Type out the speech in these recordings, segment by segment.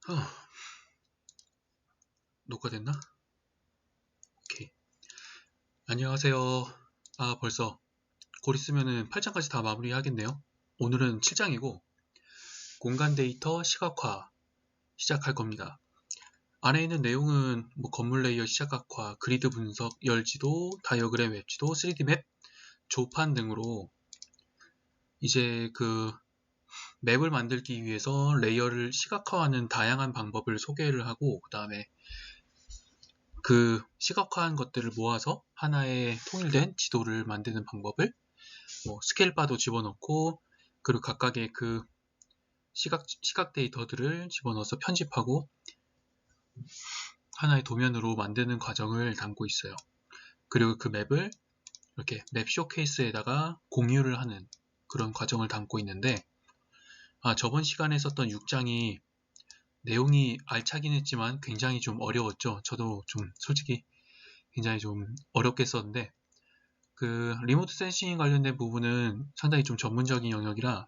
어, 녹화됐나? 오케이. 안녕하세요. 벌써 곧 있으면은 8장까지 다 마무리하겠네요. 오늘은 7장이고 공간 데이터 시각화 시작할 겁니다. 안에 있는 내용은 건물 레이어 시각화, 그리드 분석, 열지도, 다이어그램 웹지도, 3D 맵, 조판 등으로 이제 그 맵을 만들기 위해서 레이어를 시각화하는 다양한 방법을 소개를 하고, 그 다음에 그 시각화한 것들을 모아서 하나의 통일된 지도를 만드는 방법을 스케일바도 집어넣고, 그리고 각각의 그 시각 데이터들을 집어넣어서 편집하고 하나의 도면으로 만드는 과정을 담고 있어요. 그리고 그 맵을 이렇게 맵 쇼케이스에다가 공유를 하는 그런 과정을 담고 있는데, 저번 시간에 썼던 6장이 내용이 알차긴 했지만 굉장히 좀 어려웠죠. 저도 좀 솔직히 굉장히 좀 어렵게 썼는데, 그 리모트 센싱 관련된 부분은 상당히 좀 전문적인 영역이라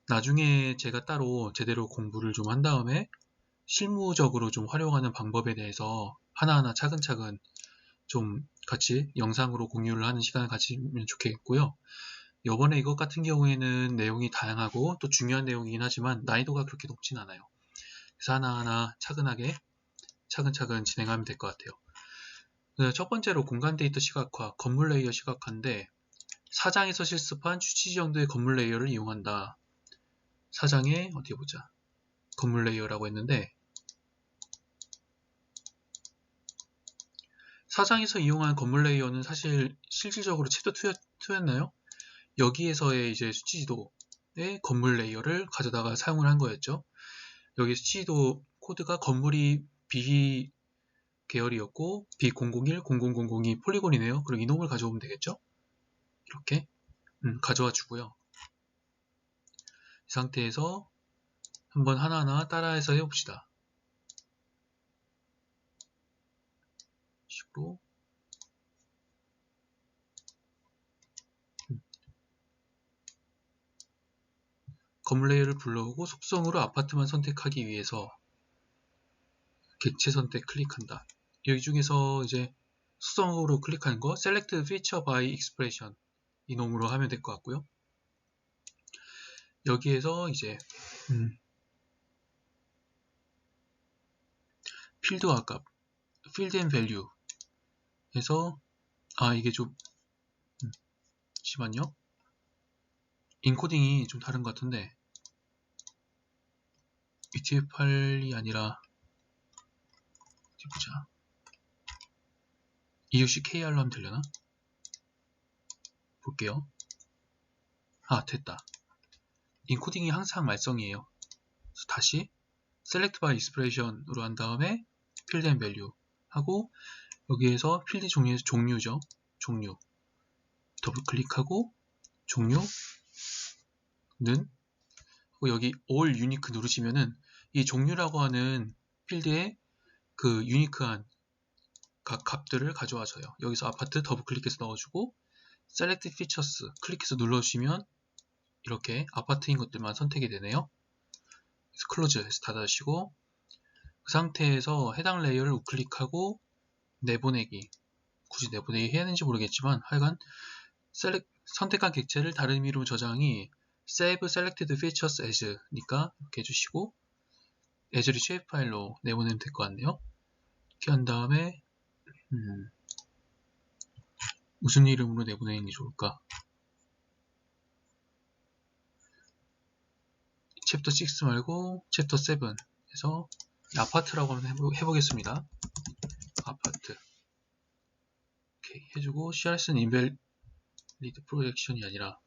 나중에 제가 따로 제대로 공부를 좀 한 다음에 실무적으로 좀 활용하는 방법에 대해서 하나하나 차근차근 좀 같이 영상으로 공유를 하는 시간을 가지면 좋겠고요. 이번에 이것 같은 경우에는 내용이 다양하고 또 중요한 내용이긴 하지만 난이도가 그렇게 높진 않아요. 그래서 하나하나 차근하게 차근차근 진행하면 될 것 같아요. 첫 번째로 공간 데이터 시각화, 건물 레이어 시각화인데 4장에서 실습한 취지 정도의 건물 레이어를 이용한다. 4장에 어디 보자. 건물 레이어라고 했는데 4장에서 이용한 건물 레이어는 사실 실질적으로 챕터 2였나요? 여기에서의 이제 수치지도의 건물 레이어를 가져다가 사용을 한 거였죠. 여기 수치지도 코드가 건물이 B 계열이었고 B001, 0000이 폴리곤이네요. 그럼 이놈을 가져오면 되겠죠? 이렇게 가져와 주고요. 이 상태에서 한번 하나하나 따라해서 해봅시다. 식으로 건물 레이어를 불러오고 속성으로 아파트만 선택하기 위해서 객체 선택 클릭한다. 여기 중에서 이제 속성으로 클릭하는 거 Select Feature by Expression 이놈으로 하면 될 것 같고요. 여기에서 이제 필드화 값 Field and Value 해서 이게 좀 잠시만요. 인코딩이 좀 다른 것 같은데 UTF-8이 아니라 어디 보자. EUC-KR로 하면 되려나? 볼게요. 됐다. 인코딩이 항상 말썽이에요. 그래서 다시 Select by Expression으로 한 다음에 Field and Value 하고 여기에서 필드 종류에서 종류죠. 종류 더블 클릭하고 종류는 여기 All Unique 누르시면은 이 종류라고 하는 필드에 그 유니크한 각 값들을 가져와줘요. 여기서 아파트 더블 클릭해서 넣어주고 Select Features 클릭해서 눌러주시면 이렇게 아파트인 것들만 선택이 되네요. 그래서 클로즈 해서 닫아주시고 그 상태에서 해당 레이어를 우클릭하고 내보내기 굳이 내보내기 해야 하는지 모르겠지만 하여간 선택한 객체를 다른 의미로 저장이 Save Selected Features As니까 이렇게 해주시고 as shape 파일로 내보내면 될 것 같네요. 이렇게 한 다음에 무슨 이름으로 내보내는 게 좋을까? 챕터 6 말고 챕터 7 해서 아파트라고 한번 해보겠습니다. 아파트 오케이 해주고 CRS는 인벨리드 프로젝션이 아니라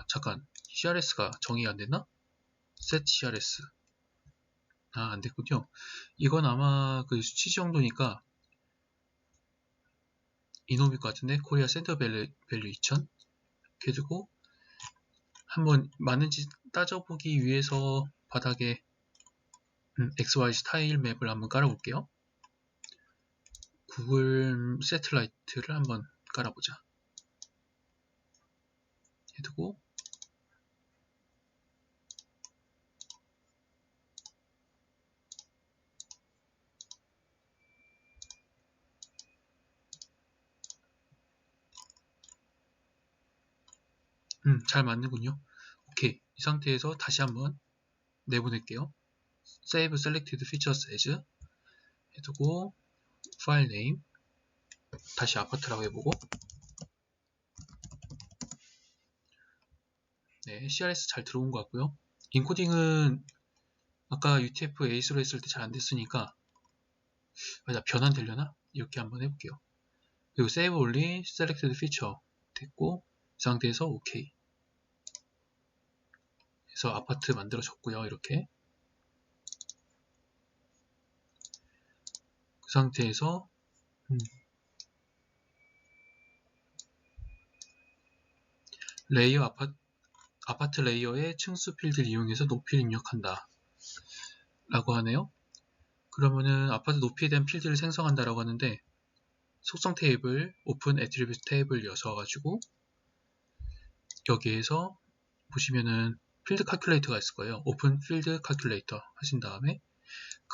잠깐 CRS가 정의가 안됐나? set CRS 안됐군요. 이건 아마 그 수치 정도니까 이놈일 것 같은데 코리아 센터 밸류 2000 이렇게 해주고 한번 맞는지 따져보기 위해서 바닥에 XY 스타일 맵을 한번 깔아볼게요. 구글 세틀라이트를 한번 깔아보자. 해두고 잘 맞는군요. 오케이. 이 상태에서 다시 한번 내보낼게요. Save Selected Features As 해두고 파일 네임 다시 아파트라고 해보고 네, CRS 잘 들어온 것 같고요. 인코딩은 아까 UTF 에이스로 했을 때 잘 안 됐으니까 변환 되려나? 이렇게 한번 해볼게요. 그리고 Save Only Selected Feature 됐고 이 상태에서 OK 그래서 아파트 만들어졌고요. 이렇게 그 상태에서 레이어 아파트 레이어의 층수 필드를 이용해서 높이를 입력한다 라고 하네요. 그러면은 아파트 높이에 대한 필드를 생성한다 라고 하는데 속성 테이블 오픈 애트리뷰트 테이블 여셔가지고 여기에서 보시면은 필드 칼큘레이터가 있을 거예요. 오픈 필드 칼큘레이터 하신 다음에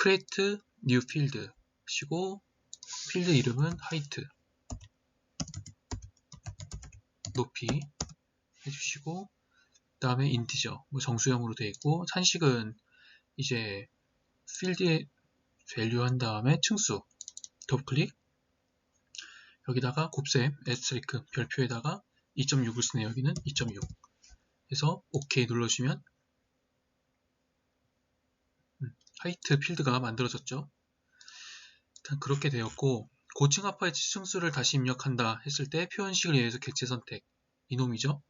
create new field 시고 필드 이름은 height 높이 해주시고 그 다음에 인티저 뭐 정수형으로 되어 있고 산식은 이제 필드에 밸류 한 다음에 층수 더블클릭 여기다가 곱셈 에스테리크 별표에다가 2.6을 쓰네요. 여기는 2.6 해서 OK 눌러주시면 하이트 필드가 만들어졌죠. 일단 그렇게 되었고 고층 아파트 층수를 다시 입력한다 했을 때 표현식을 이용해서 객체 선택 이놈이죠.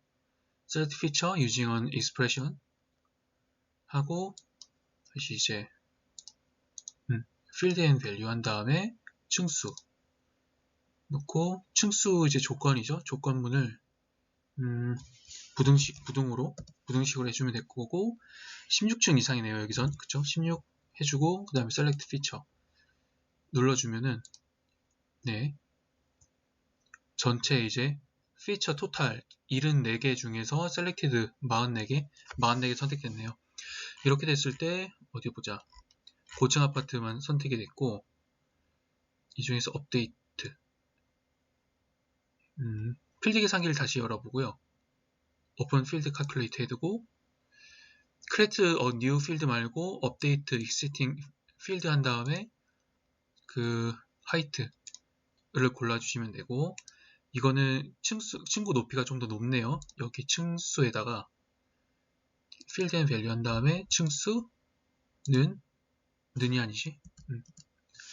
Select feature using an expression 하고 다시 이제 field and value 한 다음에 층수 놓고 층수 이제 조건이죠. 조건문을 부등식으로 해주면 될 거고 16층 이상이네요. 여기선 그쵸? 16 해주고 그 다음에 select feature 눌러주면은 네 전체 이제 피처 토탈 74개 중에서 selected 44개 선택됐네요. 이렇게 됐을 때 어디 보자. 고층 아파트만 선택이 됐고 이 중에서 업데이트 필드 계산기를 다시 열어보고요. 오픈 필드 칼큘레이터 해두고 create a new field 말고 update existing field 한 다음에 그 height를 골라주시면 되고 이거는 층구 높이가 좀 더 높네요. 여기 층수에다가 field and value 한 다음에 는이 아니지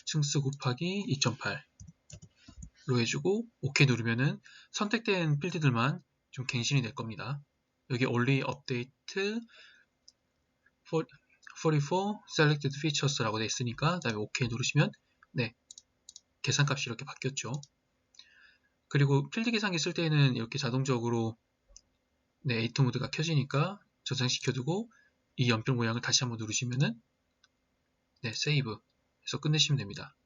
층수 곱하기 2.8로 해주고 OK 누르면은 선택된 필드들만 좀 갱신이 될 겁니다. 여기 only update 44 selected features 라고 되어 있으니까 그 다음에 OK 누르시면 네 계산값이 이렇게 바뀌었죠. 그리고 필드 계산기 쓸 때는 이렇게 자동적으로 네 에디터 모드가 켜지니까 저장시켜두고 이 연필 모양을 다시 한번 누르시면은 네 세이브 해서 끝내시면 됩니다.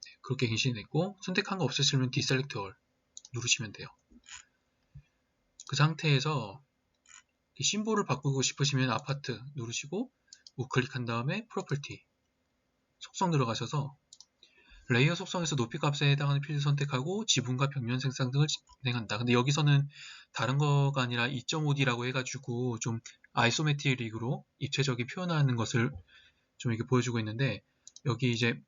네, 그렇게 갱신이 됐고 선택한 거 없으시면 디셀렉트 올 누르시면 돼요. 그 상태에서 심볼을 바꾸고 싶으시면 아파트 누르시고 우클릭한 다음에 프로퍼티 속성 들어가셔서 레이어 속성에서 높이 값에 해당하는 필드 선택하고 지붕과 벽면 생성 등을 진행한다. 근데 여기서는 다른 거가 아니라 2.5D라고 해가지고 좀 아이소메트릭으로 입체적인 표현하는 것을 좀 이렇게 보여주고 있는데 여기 이제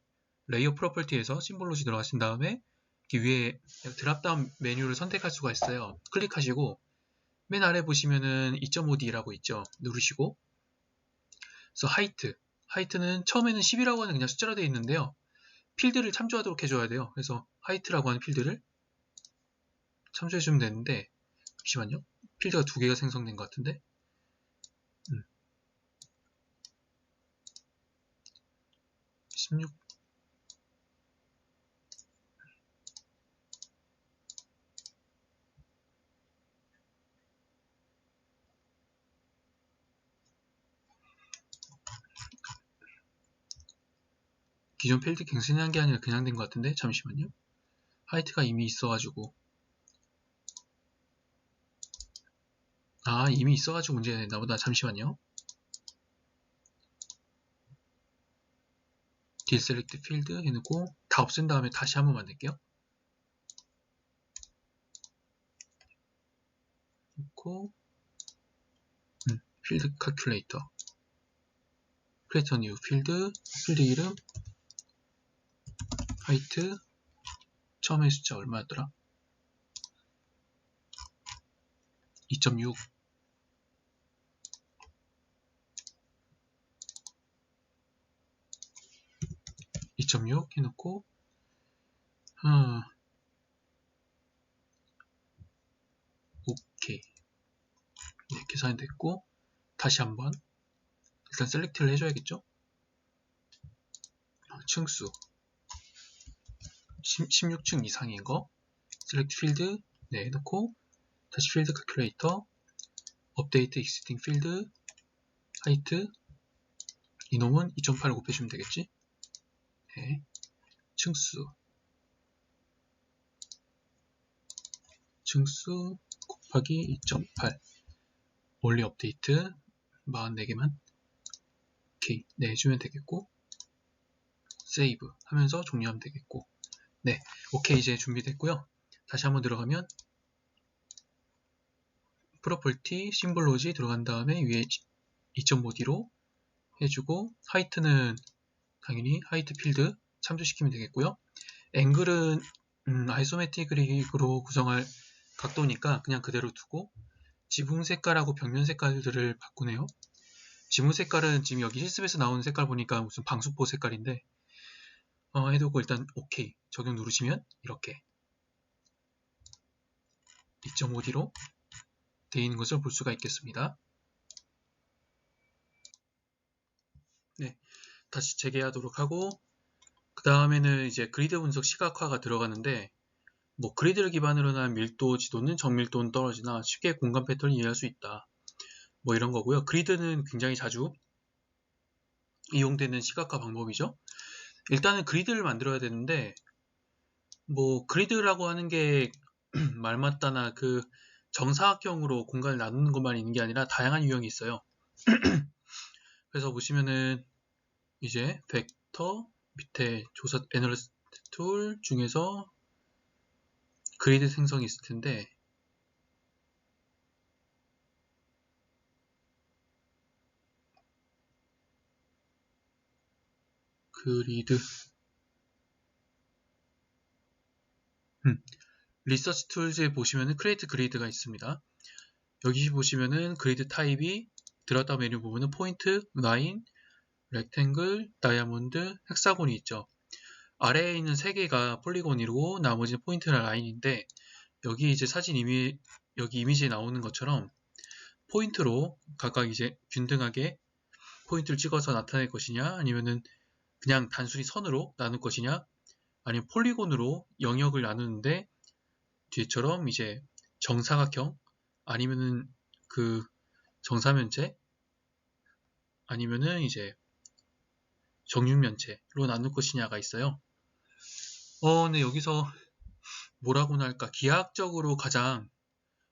레이어 프로퍼티에서 심볼로지 들어가신 다음에 위에 드랍다운 메뉴를 선택할 수가 있어요. 클릭하시고 맨 아래 보시면은 2.5D라고 있죠. 누르시고 그래서 하이트는 처음에는 10이라고 하는 그냥 숫자로 되어 있는데요. 필드를 참조하도록 해줘야 돼요. 그래서 하이트라고 하는 필드를 참조해주면 되는데 잠시만요. 필드가 두 개가 생성된 것 같은데 16 기존 필드 갱신한 게 아니라 그냥 된 것 같은데 잠시만요. 하이트가 이미 있어가지고 이미 있어가지고 문제가 됐나 보다. 잠시만요. 디셀렉트 필드 해놓고 다 없앤 다음에 다시 한번 만들게요. 놓고 필드 칼큘레이터 크리에이터 뉴 필드 이름 하이트 처음에 숫자 얼마였더라? 2.6 2.6 해놓고 오케이. 네, 계산이 됐고 다시 한번 일단 셀렉트를 해줘야겠죠? 층수 16층 이상인 거 셀렉트 필드 네, 해놓고 다시 필드 칼큘레이터 업데이트 익시스팅 필드 하이트 이놈은 2.8 곱해주면 되겠지? 네, 층수 곱하기 2.8 올리 업데이트 44개만 오케이 네 해주면 되겠고 세이브 하면서 종료하면 되겠고 네 오케이 이제 준비됐고요. 다시 한번 들어가면 프로퍼티 심볼로지 들어간 다음에 위에 2.5D로 해주고 하이트는 당연히 하이트 필드 참조시키면 되겠고요. 앵글은 아이소메트릭으로 구성할 각도니까 그냥 그대로 두고 지붕 색깔하고 벽면 색깔들을 바꾸네요. 지붕 색깔은 지금 여기 실습에서 나오는 색깔 보니까 무슨 방수포 색깔인데 해두고 일단 오케이 적용 누르시면 이렇게 2.5D로 되어 있는 것을 볼 수가 있겠습니다. 네, 다시 재개하도록 하고 그 다음에는 이제 그리드 분석 시각화가 들어가는데 뭐 그리드를 기반으로 한 밀도 지도는 정밀도는 떨어지나 쉽게 공간 패턴을 이해할 수 있다. 뭐 이런 거고요. 그리드는 굉장히 자주 이용되는 시각화 방법이죠. 일단은 그리드를 만들어야 되는데 뭐 그리드라고 하는 게 말맞다나 그 정사각형으로 공간을 나누는 것만 있는 게 아니라 다양한 유형이 있어요. 그래서 보시면은 이제 벡터 밑에 조사 애널리스트 툴 중에서 그리드 생성이 있을 텐데 그리드 리서치 툴즈에 보시면은 크리에이트 그리드가 있습니다. 여기 보시면은 그리드 타입이 들어갔다 메뉴 보면은 포인트, 라인, 렉탱글, 다이아몬드, 헥사곤이 있죠. 아래에 있는 3개가 폴리곤이고 나머지는 포인트나 라인인데 여기 이제 여기 이미지에 나오는 것처럼 포인트로 각각 이제 균등하게 포인트를 찍어서 나타낼 것이냐 아니면은 그냥 단순히 선으로 나눌 것이냐 아니면 폴리곤으로 영역을 나누는데 뒤처럼 이제 정사각형 아니면은 그 정사면체 아니면은 이제 정육면체로 나눌 것이냐가 있어요. 근데 여기서 뭐라고나 할까 기하학적으로 가장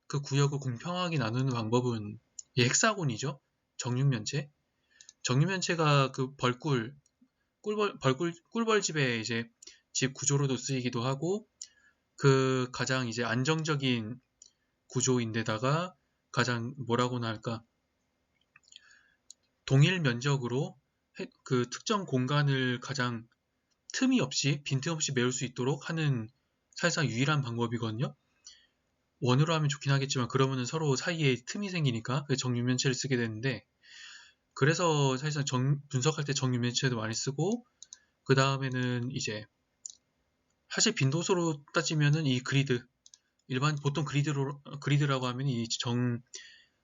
그 구역을 공평하게 나누는 방법은 이 헥사곤이죠. 정육면체. 정육면체가 그 꿀벌집의 이제 집 구조로도 쓰이기도 하고 그 가장 이제 안정적인 구조인데다가 가장 뭐라고나 할까 동일 면적으로 그 특정 공간을 가장 틈이 없이 빈틈없이 메울 수 있도록 하는 사실상 유일한 방법이거든요. 원으로 하면 좋긴 하겠지만 그러면은 서로 사이에 틈이 생기니까 정육면체를 쓰게 되는데 그래서 사실상 분석할 때 정육면체도 많이 쓰고 그 다음에는 이제 사실 빈도수로 따지면은 이 그리드 일반 보통 그리드라고 하면 이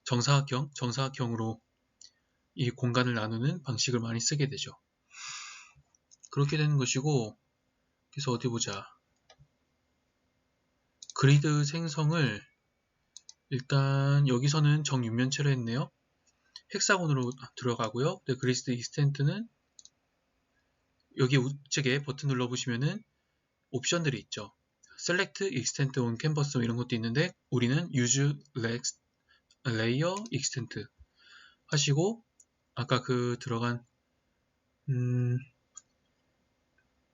정사각형으로 이 공간을 나누는 방식을 많이 쓰게 되죠. 그렇게 되는 것이고 그래서 어디 보자. 그리드 생성을 일단 여기서는 정육면체로 했네요. 헥사곤으로 들어가고요. 그리드 익스텐트는 여기 우측에 버튼 눌러보시면은 옵션들이 있죠. Select, Extend on Canvas 이런 것도 있는데 우리는 Use Layer Extend 하시고 아까 그 들어간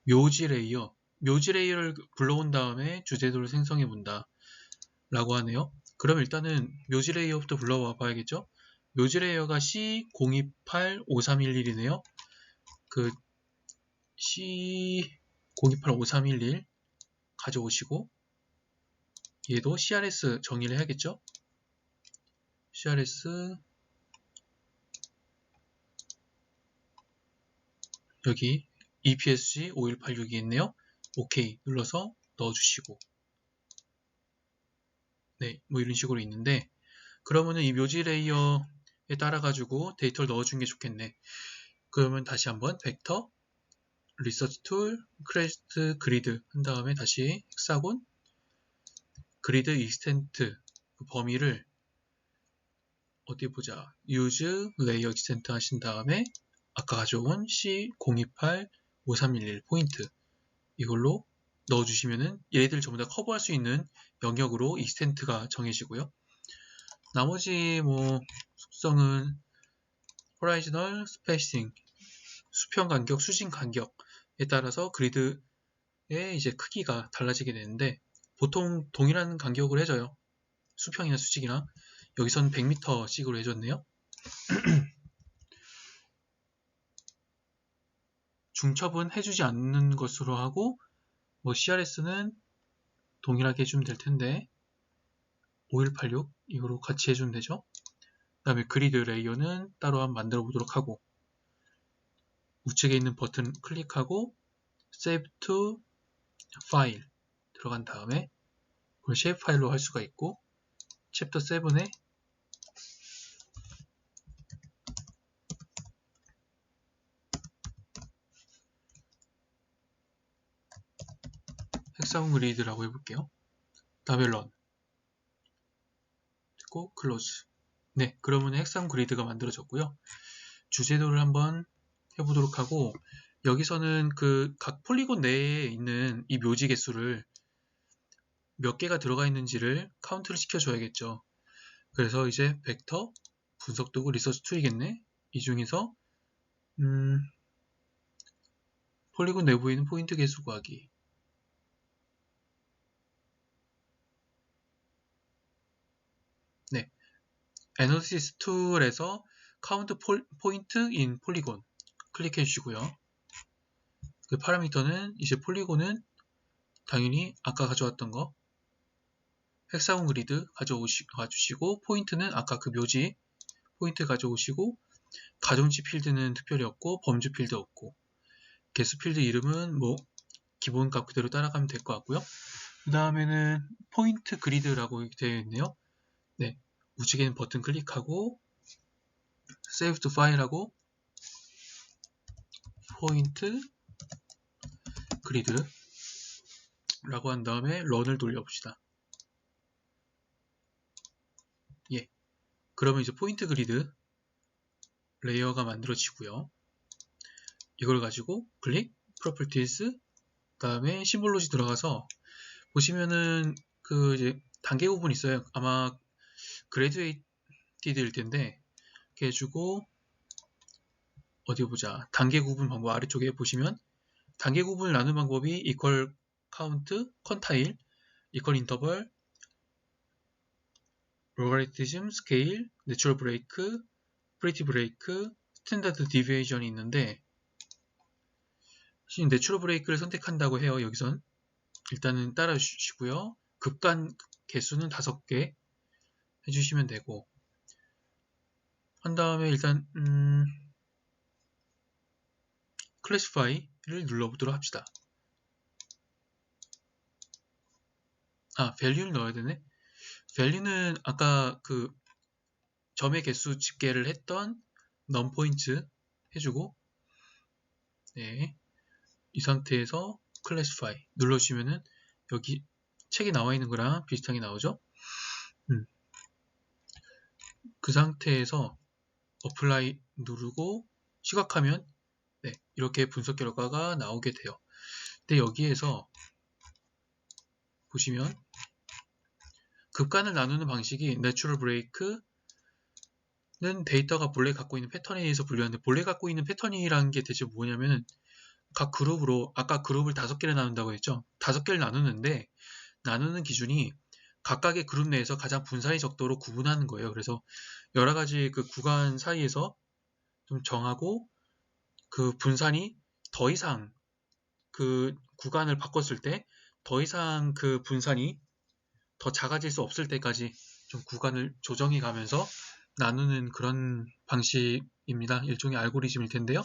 묘지 레이어를 불러온 다음에 주제도를 생성해 본다 라고 하네요. 그럼 일단은 묘지 레이어부터 불러와 봐야겠죠? 묘지 레이어가 C0285311이네요. 그 C0285311 가져오시고 얘도 CRS 정의를 해야겠죠? CRS 여기 EPSG 5186이 있네요. OK 눌러서 넣어주시고 네, 뭐 이런 식으로 있는데 그러면은 이 묘지 레이어에 따라 가지고 데이터를 넣어주는 게 좋겠네. 그러면 다시 한번 벡터, 리서치 툴, 크레스트 그리드 한 다음에 다시 헥사곤, 그리드 익스텐트 그 범위를 어디 보자. use 레이어 익스텐트 하신 다음에 아까 가져온 C0285311 포인트 이걸로 넣어주시면은 얘들 전부 다 커버할 수 있는 영역으로 익스텐트가 정해지고요. 나머지 뭐 속성은 호라이저널 스페이싱, 수평 간격, 수직 간격에 따라서 그리드의 이제 크기가 달라지게 되는데 보통 동일한 간격으로 해줘요. 수평이나 수직이나 여기선 100m씩으로 해줬네요. 중첩은 해주지 않는 것으로 하고 뭐 CRS는 동일하게 해주면 될 텐데 5186 이거로 같이 해주면 되죠. 그 다음에 그리드 레이어는 따로 한번 만들어 보도록 하고 우측에 있는 버튼 클릭하고 Save to File 들어간 다음에 그걸 쉐입 파일로 할 수가 있고 챕터 7에 헥사곤 그리드라고 해볼게요. 다음에 Run 그리고 Close. 네, 그러면 헥사곤 그리드가 만들어졌고요. 주제도를 한번 해보도록 하고 여기서는 그 각 폴리곤 내에 있는 이 묘지 개수를 몇 개가 들어가 있는지를 카운트를 시켜줘야겠죠. 그래서 이제 벡터, 분석도구, 리서치 툴이겠네. 이 중에서 폴리곤 내부에 있는 포인트 개수 구하기. 네, 애널리시스 툴에서 카운트 포인트 인 폴리곤 클릭해 주시고요. 그 파라미터는 이제 폴리곤은 당연히 아까 가져왔던 거 헥사곤 그리드 가져주시고 포인트는 아까 그 묘지 포인트 가져오시고 가중치 필드는 특별히 없고 범주 필드 없고 개수 필드 이름은 뭐 기본 값 그대로 따라가면 될 것 같고요. 그 다음에는 포인트 그리드라고 되어 있네요. 네, 우측에는 버튼 클릭하고 Save to File하고 포인트 그리드 라고 한 다음에 런을 돌려봅시다. 예, 그러면 이제 포인트 그리드 레이어가 만들어지고요. 이걸 가지고 클릭, Properties, 그 다음에 심볼로지 들어가서 보시면은 그 이제 단계 구분 있어요. 아마 그래듀에이티드일 텐데 이렇게 해주고 어디 보자. 단계 구분 방법 아래쪽에 보시면 단계 구분을 나누는 방법이 equal count, quantile, equal interval, logarithm, scale, natural break, pretty break, standard deviation이 있는데 내추럴 브레이크를 선택한다고 해요. 여기선 일단은 따라 주시고요. 급간 개수는 5개 해주시면 되고 한 다음에 일단 classify를 눌러보도록 합시다. 아, value를 넣어야 되네. value는 아까 그 점의 개수 집계를 했던 non-points 해주고 네, 이 상태에서 classify 눌러주시면은 여기 책에 나와 있는 거랑 비슷하게 나오죠. 그 상태에서 apply 누르고 시각하면 네, 이렇게 분석 결과가 나오게 돼요. 근데 여기에서 보시면 급간을 나누는 방식이 Natural Break는 데이터가 본래 갖고 있는 패턴에 의해서 분류하는데 본래 갖고 있는 패턴이라는 게 대체 뭐냐면은 각 그룹으로 아까 그룹을 5개를 나눈다고 했죠. 5개를 나누는데 나누는 기준이 각각의 그룹 내에서 가장 분산이 적도록 구분하는 거예요. 그래서 여러 가지 그 구간 사이에서 좀 정하고 그 분산이 더 이상 그 구간을 바꿨을 때 더 이상 그 분산이 더 작아질 수 없을 때까지 좀 구간을 조정해 가면서 나누는 그런 방식입니다. 일종의 알고리즘일 텐데요.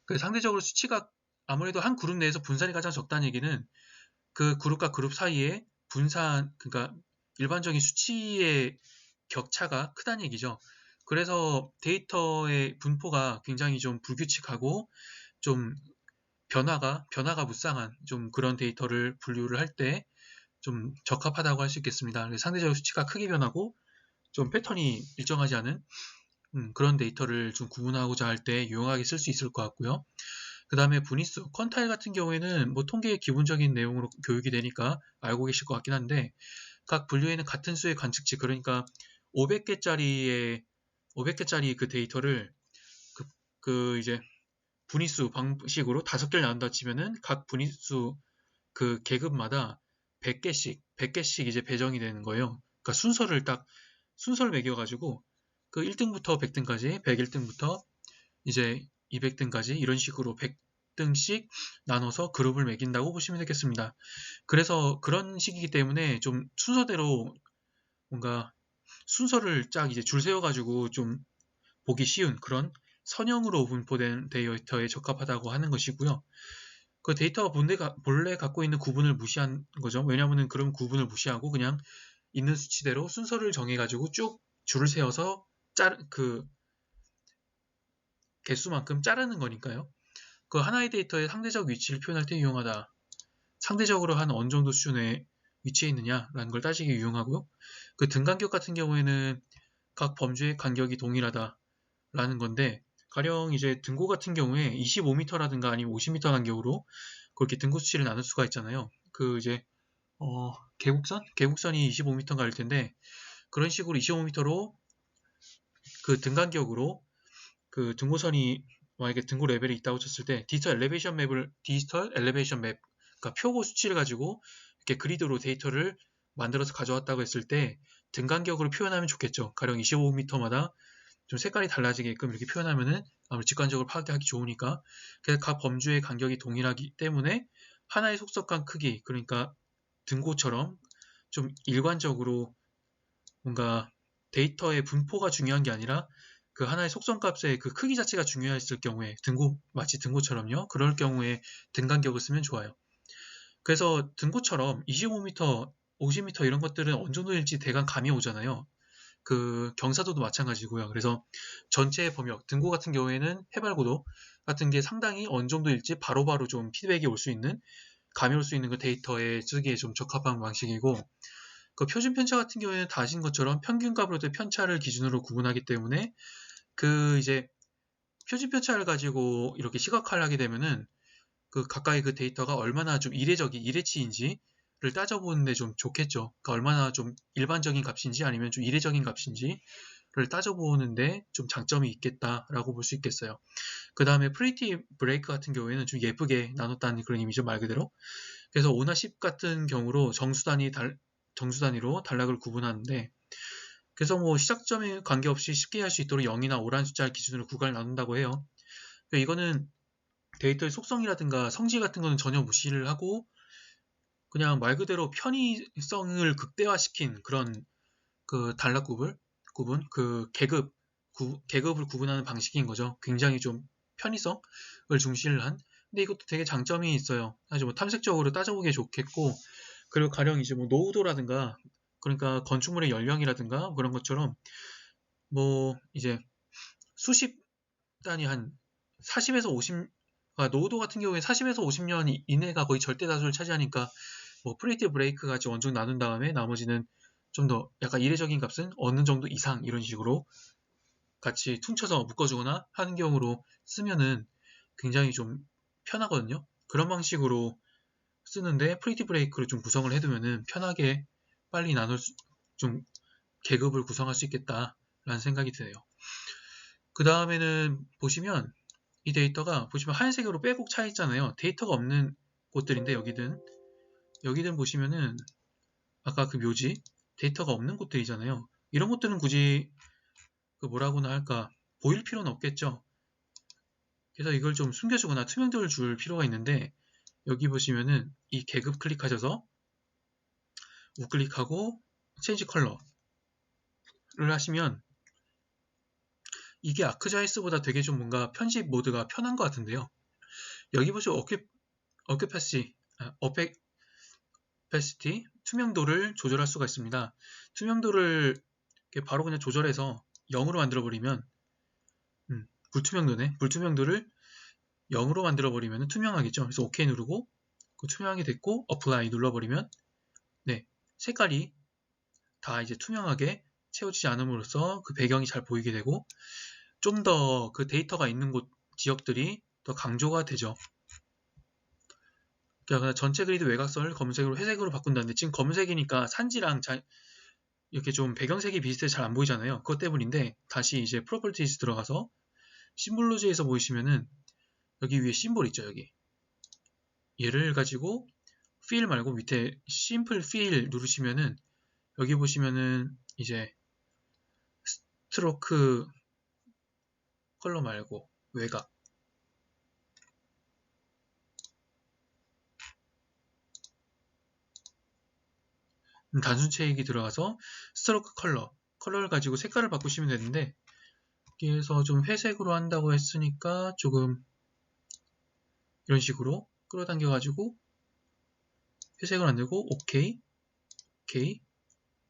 그 상대적으로 수치가 아무래도 한 그룹 내에서 분산이 가장 적다는 얘기는 그 그룹과 그룹 사이에 분산, 그러니까 일반적인 수치의 격차가 크다는 얘기죠. 그래서 데이터의 분포가 굉장히 좀 불규칙하고 좀 변화가 무쌍한 좀 그런 데이터를 분류를 할 때 좀 적합하다고 할 수 있겠습니다. 상대적으로 수치가 크게 변하고 좀 패턴이 일정하지 않은 그런 데이터를 좀 구분하고자 할 때 유용하게 쓸 수 있을 것 같고요. 그 다음에 분위수, 퀀타일 같은 경우에는 뭐 통계의 기본적인 내용으로 교육이 되니까 알고 계실 것 같긴 한데 각 분류에는 같은 수의 관측치, 그러니까 500개짜리 그 데이터를 이제 분위수 방식으로 5개를 나눈다 치면은 각 분위수 그 계급마다 100개씩 이제 배정이 되는 거예요. 그러니까 순서를 매겨가지고 그 1등부터 100등까지, 101등부터 이제 200등까지 이런 식으로 100등씩 나눠서 그룹을 매긴다고 보시면 되겠습니다. 그래서 그런 식이기 때문에 좀 순서대로 뭔가 순서를 쫙 이제 줄 세워가지고 좀 보기 쉬운 그런 선형으로 분포된 데이터에 적합하다고 하는 것이고요. 그 데이터가 본래 갖고 있는 구분을 무시한 거죠. 왜냐하면 그런 구분을 무시하고 그냥 있는 수치대로 순서를 정해가지고 쭉 줄을 세워서 그 개수만큼 자르는 거니까요. 그 하나의 데이터의 상대적 위치를 표현할 때 유용하다. 상대적으로 한 어느 정도 수준에 위치해 있느냐라는 걸 따지기 유용하고요. 그 등간격 같은 경우에는 각 범주의 간격이 동일하다라는 건데 가령 이제 등고 같은 경우에 25m라든가 아니면 50m 간격으로 그렇게 등고 수치를 나눌 수가 있잖아요. 그 이제 계곡선이 25m가 일 텐데 그런 식으로 25m로 그 등간격으로 그 등고선이 만약에 등고 레벨이 있다고 쳤을 때 디지털 엘리베이션 맵, 그러니까 표고 수치를 가지고 이렇게 그리드로 데이터를 만들어서 가져왔다고 했을 때 등간격으로 표현하면 좋겠죠. 가령 25m마다 좀 색깔이 달라지게끔 이렇게 표현하면은 아무래도 직관적으로 파악하기 좋으니까. 그래서 각 범주의 간격이 동일하기 때문에 하나의 속성간 크기, 그러니까 등고처럼 좀 일관적으로 뭔가 데이터의 분포가 중요한 게 아니라 그 하나의 속성값의 그 크기 자체가 중요했을 경우에 마치 등고처럼요. 그럴 경우에 등간격을 쓰면 좋아요. 그래서 등고처럼 25m, 50m 이런 것들은 어느 정도일지 대강 감이 오잖아요. 그 경사도도 마찬가지고요. 그래서 전체 범역, 등고 같은 경우에는 해발고도 같은 게 상당히 어느 정도일지 바로바로 좀 피드백이 올 수 있는, 감이 올 수 있는 그 데이터에 쓰기에 좀 적합한 방식이고, 그 표준 편차 같은 경우에는 다 아신 것처럼 평균값으로도 편차를 기준으로 구분하기 때문에 그 이제 표준 편차를 가지고 이렇게 시각화를 하게 되면은 그 가까이 그 데이터가 얼마나 좀 이례치인지를 따져보는데 좀 좋겠죠. 그러니까 얼마나 좀 일반적인 값인지 아니면 좀 이례적인 값인지를 따져보는데 좀 장점이 있겠다라고 볼 수 있겠어요. 그 다음에 프리티 브레이크 같은 경우에는 좀 예쁘게 나눴다는 그런 의미죠, 말 그대로. 그래서 5나 10 같은 경우로 정수 단위로 단락을 구분하는데, 그래서 뭐 시작점에 관계없이 쉽게 할 수 있도록 0이나 5라는 숫자를 기준으로 구간을 나눈다고 해요. 그러니까 이거는 데이터의 속성이라든가 성질 같은 거는 전혀 무시를 하고 그냥 말 그대로 편의성을 극대화시킨 그런 그 단락 구분, 그 계급을 구분하는 방식인 거죠. 굉장히 좀 편의성을 중시를 한. 근데 이것도 되게 장점이 있어요. 사실 뭐 탐색적으로 따져보기에 좋겠고, 그리고 가령 이제 뭐 노후도라든가, 그러니까 건축물의 연령이라든가 그런 것처럼 뭐 이제 수십 단위 한 40에서 50, 노후도 같은 경우에 40에서 50년 이내가 거의 절대 다수를 차지하니까 뭐 프리티 브레이크 같이 어느 정도 나눈 다음에 나머지는 좀 더 약간 이례적인 값은 어느 정도 이상 이런 식으로 같이 퉁쳐서 묶어주거나 하는 경우로 쓰면은 굉장히 좀 편하거든요. 그런 방식으로 쓰는데 프리티 브레이크를 좀 구성을 해두면은 편하게 빨리 좀 계급을 구성할 수 있겠다라는 생각이 드네요. 그 다음에는 보시면 이 데이터가 보시면 하얀색으로 빼곡 차 있잖아요. 데이터가 없는 곳들인데 여기든 보시면은 아까 그 묘지 데이터가 없는 곳들이잖아요. 이런 것들은 굳이 그 뭐라고나 할까 보일 필요는 없겠죠. 그래서 이걸 좀 숨겨주거나 투명도를 줄 필요가 있는데 여기 보시면은 이 계급 클릭하셔서 우클릭하고 체인지 컬러를 하시면 이게 아크자이스보다 되게 좀 뭔가 편집 모드가 편한 것 같은데요. 여기 보시면 어페시티 투명도를 조절할 수가 있습니다. 투명도를 바로 그냥 조절해서 0으로 만들어 버리면 불투명도네. 불투명도를 0으로 만들어 버리면 투명하겠죠. 그래서 OK 누르고 투명하게 됐고 어플라이 눌러버리면 네 색깔이 다 이제 투명하게 채워지지 않음으로써 그 배경이 잘 보이게 되고 좀 더 그 데이터가 있는 곳 지역들이 더 강조가 되죠. 그러니까 전체 그리드 외곽선을 검은색으로 회색으로 바꾼다는데 지금 검은색이니까 산지랑 이렇게 좀 배경색이 비슷해서 잘 안 보이잖아요. 그것 때문인데 다시 이제 프로퍼티스 들어가서 심볼로지에서 보이시면은 여기 위에 심볼 있죠. 여기 얘를 가지고 필 말고 밑에 심플 필 누르시면은 여기 보시면은 이제 스트로크 컬러 말고 외곽 단순체액이 들어가서 스트로크 컬러를 가지고 색깔을 바꾸시면 되는데 여기에서 좀 회색으로 한다고 했으니까 조금 이런 식으로 끌어당겨 가지고 회색을 만들고 OK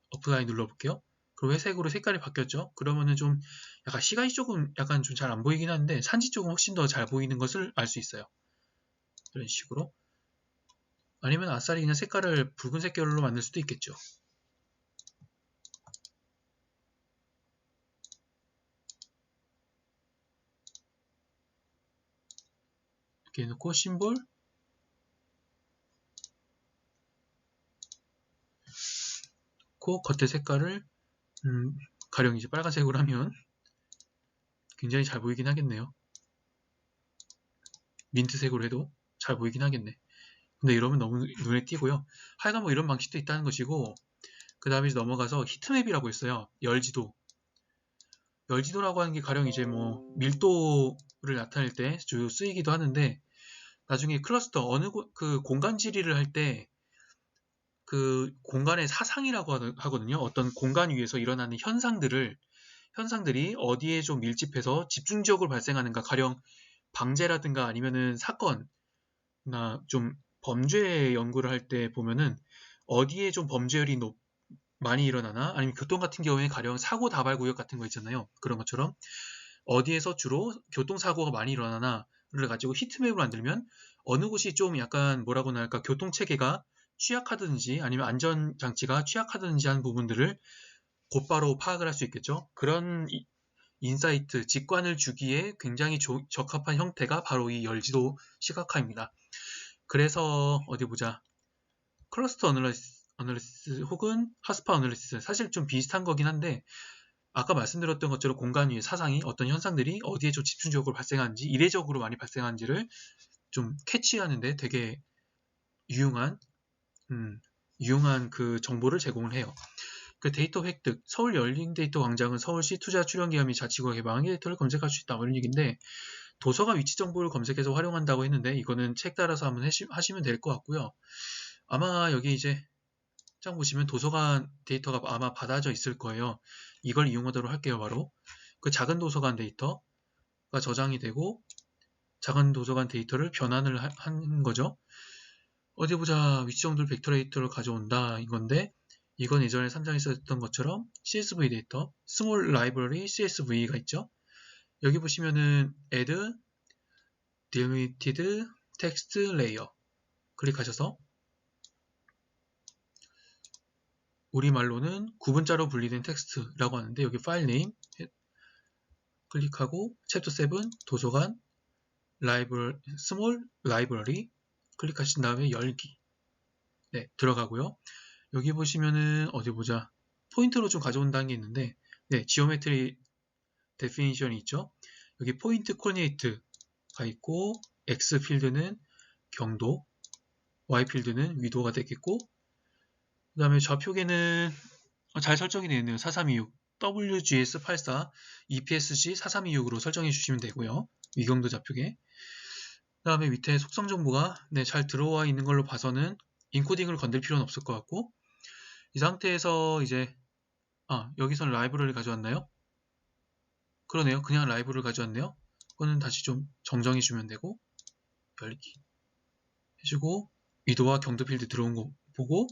어플라이 눌러볼게요. 그리고 회색으로 색깔이 바뀌었죠. 그러면은 좀 약간 시각이 조금 약간 좀 잘 안 보이긴 한데 산지 쪽은 훨씬 더 잘 보이는 것을 알 수 있어요. 이런 식으로 아니면 아싸리 그냥 색깔을 붉은색 계열로 만들 수도 있겠죠. 이렇게 해놓고 심볼 겉에 색깔을 가령 이제 빨간색으로 하면 굉장히 잘 보이긴 하겠네요. 민트색으로 해도 잘 보이긴 하겠네. 근데 이러면 너무 눈에 띄고요. 하여간 뭐 이런 방식도 있다는 것이고 그 다음에 넘어가서 히트맵이라고 있어요. 열지도라고 하는 게 가령 이제 뭐 밀도를 나타낼 때 주로 쓰이기도 하는데 나중에 클러스터 그 공간 지리를 할 때 그 공간의 사상이라고 하거든요. 어떤 공간 위에서 일어나는 현상들이 어디에 좀 밀집해서 집중적으로 발생하는가 가령 방제라든가 아니면은 사건나 좀 범죄 연구를 할 때 보면은 어디에 좀 범죄율이 많이 일어나나 아니면 교통 같은 경우에 가령 사고 다발 구역 같은 거 있잖아요. 그런 것처럼 어디에서 주로 교통사고가 많이 일어나나를 가지고 히트맵을 만들면 어느 곳이 좀 약간 뭐라고나 할까 교통체계가 취약하든지 아니면 안전장치가 취약하든지 하는 부분들을 곧바로 파악을 할 수 있겠죠. 그런 인사이트, 직관을 주기에 굉장히 적합한 형태가 바로 이 열지도 시각화입니다. 그래서 어디 보자. 클러스터 어널리시스 혹은 하스파 어널리시스 사실 좀 비슷한 거긴 한데 아까 말씀드렸던 것처럼 공간 위의 사상이 어떤 현상들이 어디에 좀 집중적으로 발생하는지 이례적으로 많이 발생하는지를 좀 캐치하는데 되게 유용한 그 정보를 제공을 해요. 그 데이터 획득, 서울 열린 데이터 광장은 서울시 투자출연기업이 자치구가 개방한 데이터를 검색할 수 있다. 이런 얘기인데 도서관 위치 정보를 검색해서 활용한다고 했는데 이거는 책 따라서 한번 하시면 될 것 같고요. 아마 여기 이제 장 보시면 도서관 데이터가 아마 받아져 있을 거예요. 이걸 이용하도록 할게요. 바로 그 작은 도서관 데이터가 저장이 되고 작은 도서관 데이터를 변환을 한 거죠. 어디 보자. 위치 정도를 벡터 데이터를 가져온다 이건데 이건 예전에 3장에서 했던 것처럼 CSV 데이터, Small Library CSV가 있죠. 여기 보시면은 Add Delimited Text Layer 클릭하셔서 우리말로는 구분자로 분리된 텍스트라고 하는데 여기 파일 네임 클릭하고 챕터 7 도서관 스몰 라이브러리 클릭하신 다음에 열기 네 들어가고요. 여기 보시면은 어디 보자 포인트로 좀 가져온다는 게 있는데 네 지오메트리 데피니션이 있죠. 여기 포인트 코디네이트가 있고 X 필드는 경도 Y 필드는 위도가 되겠고 그 다음에 좌표계는 잘 설정이 되어 있네요. 4326 WGS84 EPSG 4326으로 설정해 주시면 되고요. 위경도 좌표계. 그 다음에 밑에 속성 정보가 잘 들어와 있는 걸로 봐서는 인코딩을 건들 필요는 없을 것 같고, 이 상태에서 이제 여기서는 라이브러리를 가져왔나요? 그러네요. 그냥 라이브러리를 가져왔네요. 그거는 다시 좀 정정해 주면 되고, 열기 해주고, 위도와 경도 필드 들어온 거 보고,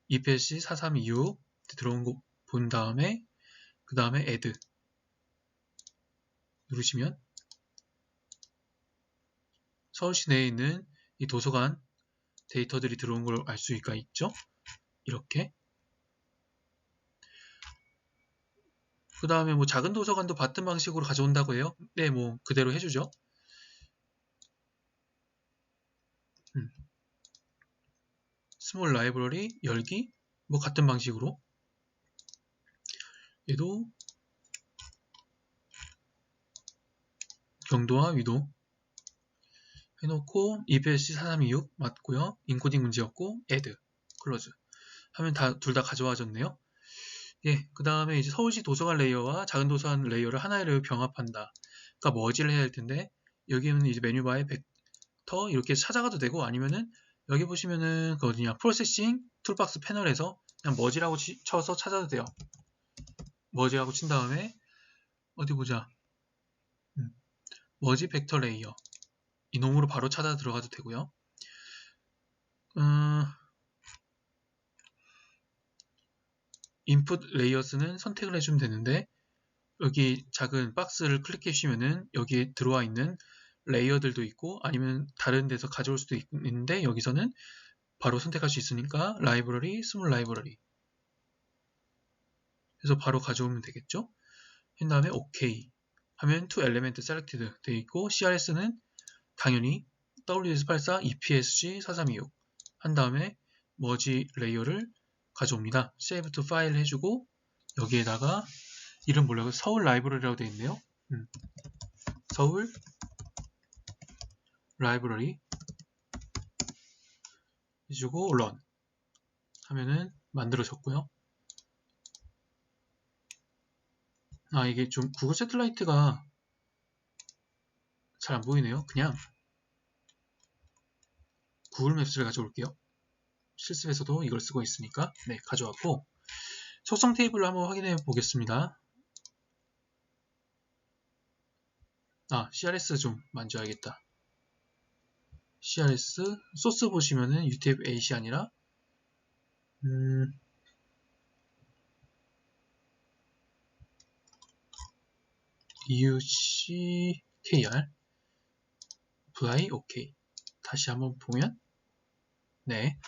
EPSG 4326 들어온 거 본 다음에, 그 다음에 add 누르시면 서울시 내에 있는 이 도서관 데이터들이 들어온 걸 알 수가 있죠. 이렇게. 그 다음에 뭐 작은 도서관도 같은 방식으로 가져온다고 해요. 네, 뭐 그대로 해주죠. 스몰 라이브러리 열기 뭐 같은 방식으로 얘도 경도와 위도 해놓고 EPSG 4326 맞고요. 인코딩 문제였고 add 클로즈 하면 둘 다 가져와졌네요. 예, 그 다음에 이제 서울시 도서관 레이어와 작은 도서관 레이어를 하나의 레이어 병합한다. 그러니까 머지를 해야 할 텐데 여기는 이제 메뉴바에 벡터 이렇게 찾아가도 되고 아니면은 여기 보시면은 그 어디냐 프로세싱 툴박스 패널에서 그냥 머지라고 쳐서 찾아도 돼요. 머지하고 친 다음에 어디 보자. 머지 벡터 레이어 이놈으로 바로 찾아 들어가도 되고요. 인풋 레이어스는 선택을 해주면 되는데 여기 작은 박스를 클릭해 주시면은 여기에 들어와 있는 레이어들도 있고 아니면 다른 데서 가져올 수도 있는데 여기서는 바로 선택할 수 있으니까 라이브러리, 스몰 라이브러리 그래서 바로 가져오면 되겠죠. 그 다음에 OK 하면 to element selected 되어 있고 CRS는 당연히 WS84 EPSG 4326 한 다음에 머지 레이어를 가져옵니다. save to file 해주고 여기에다가 이름 보려고 서울 라이브러리라고 되어 있네요. 서울 라이브러리 해주고 run 하면은 만들어졌고요. 이게 좀 구글 새틀라이트가 잘 안 보이네요. 그냥 구글 맵스를 가져올게요. 실습에서도 이걸 쓰고 있으니까 네, 가져왔고 속성 테이블을 한번 확인해 보겠습니다. CRS 좀 만져야겠다. CRS 소스 보시면은 UTF-8이 아니라 UCKR apply OK 다시 한번 보면 네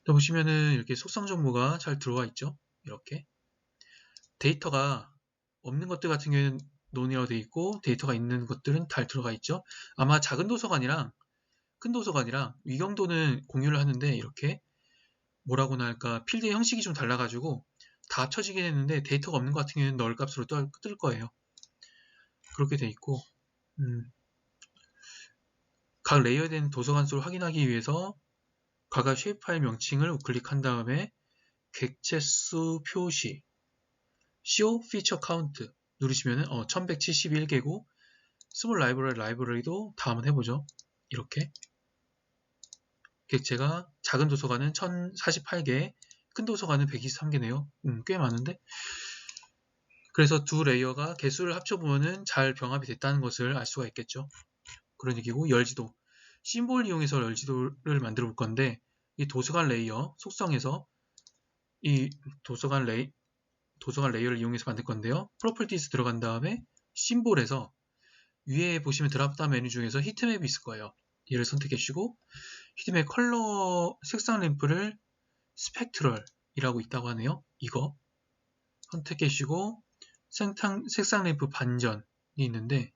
또 보시면은 이렇게 속성 정보가 잘 들어와 있죠. 이렇게 데이터가 없는 것들 같은 경우에는 논이라고 되어 있고 데이터가 있는 것들은 잘 들어가 있죠. 아마 작은 도서관이랑 큰 도서관이랑 위경도는 공유를 하는데 이렇게 뭐라고나 할까 필드의 형식이 좀 달라가지고 다 합쳐지긴 했는데 데이터가 없는 것 같은 경우에는 널 값으로 뜰 거예요. 그렇게 돼 있고 각 레이어에 된 도서관 수를 확인하기 위해서 각각 쉐입 파일 명칭을 우클릭한 다음에 객체수 표시 CO 피처 카운트 누르시면 1171개고 스몰 라이브러리도 다 한번 해보죠. 이렇게 객체가 작은 도서관은 1048개 큰 도서관은 123개네요. 꽤 많은데 그래서 두 레이어가 개수를 합쳐보면 잘 병합이 됐다는 것을 알 수가 있겠죠. 그런 얘기고 열지도 심볼 이용해서 열지도를 만들어 볼 건데 이 도서관 레이어 속성에서 이 도서관 레이어를 이용해서 만들 건데요. 프로퍼티스 들어간 다음에 심볼에서 위에 보시면 드랍다운 메뉴 중에서 히트맵이 있을 거예요. 얘를 선택해 주시고 히트맵 컬러 색상 램프를 스펙트럴이라고 있다고 하네요. 이거 선택해 주시고 색상 램프 반전이 있는데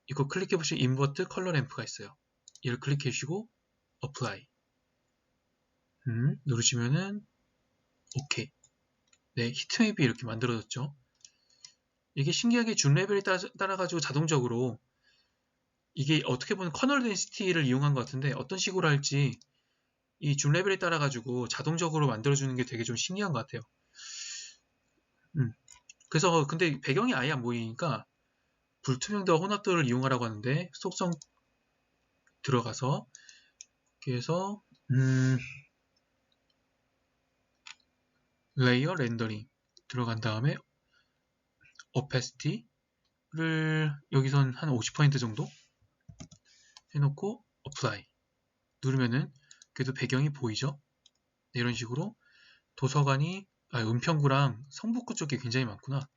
이거 클릭해 보시면 인버트 컬러 램프가 있어요. 얘를 클릭해 주시고 apply 누르시면은 OK 네 히트맵이 이렇게 만들어졌죠. 이게 신기하게 준 레벨에 따라가지고 자동적으로 이게 어떻게 보면 커널 덴시티를 이용한 것 같은데 어떤 식으로 할지 이 줌 레벨에 따라 가지고 자동적으로 만들어주는 게 되게 좀 신기한 것 같아요. 그래서 근데 배경이 아예 안 보이니까 불투명도와 혼합도를 이용하라고 하는데 속성 들어가서 그래서 레이어 렌더링 들어간 다음에 opacity를 여기선 한 50% 정도 해놓고 apply 누르면은 그래도 배경이 보이죠? 네, 이런 식으로 도서관이 은평구랑 성북구 쪽에 굉장히 많구나.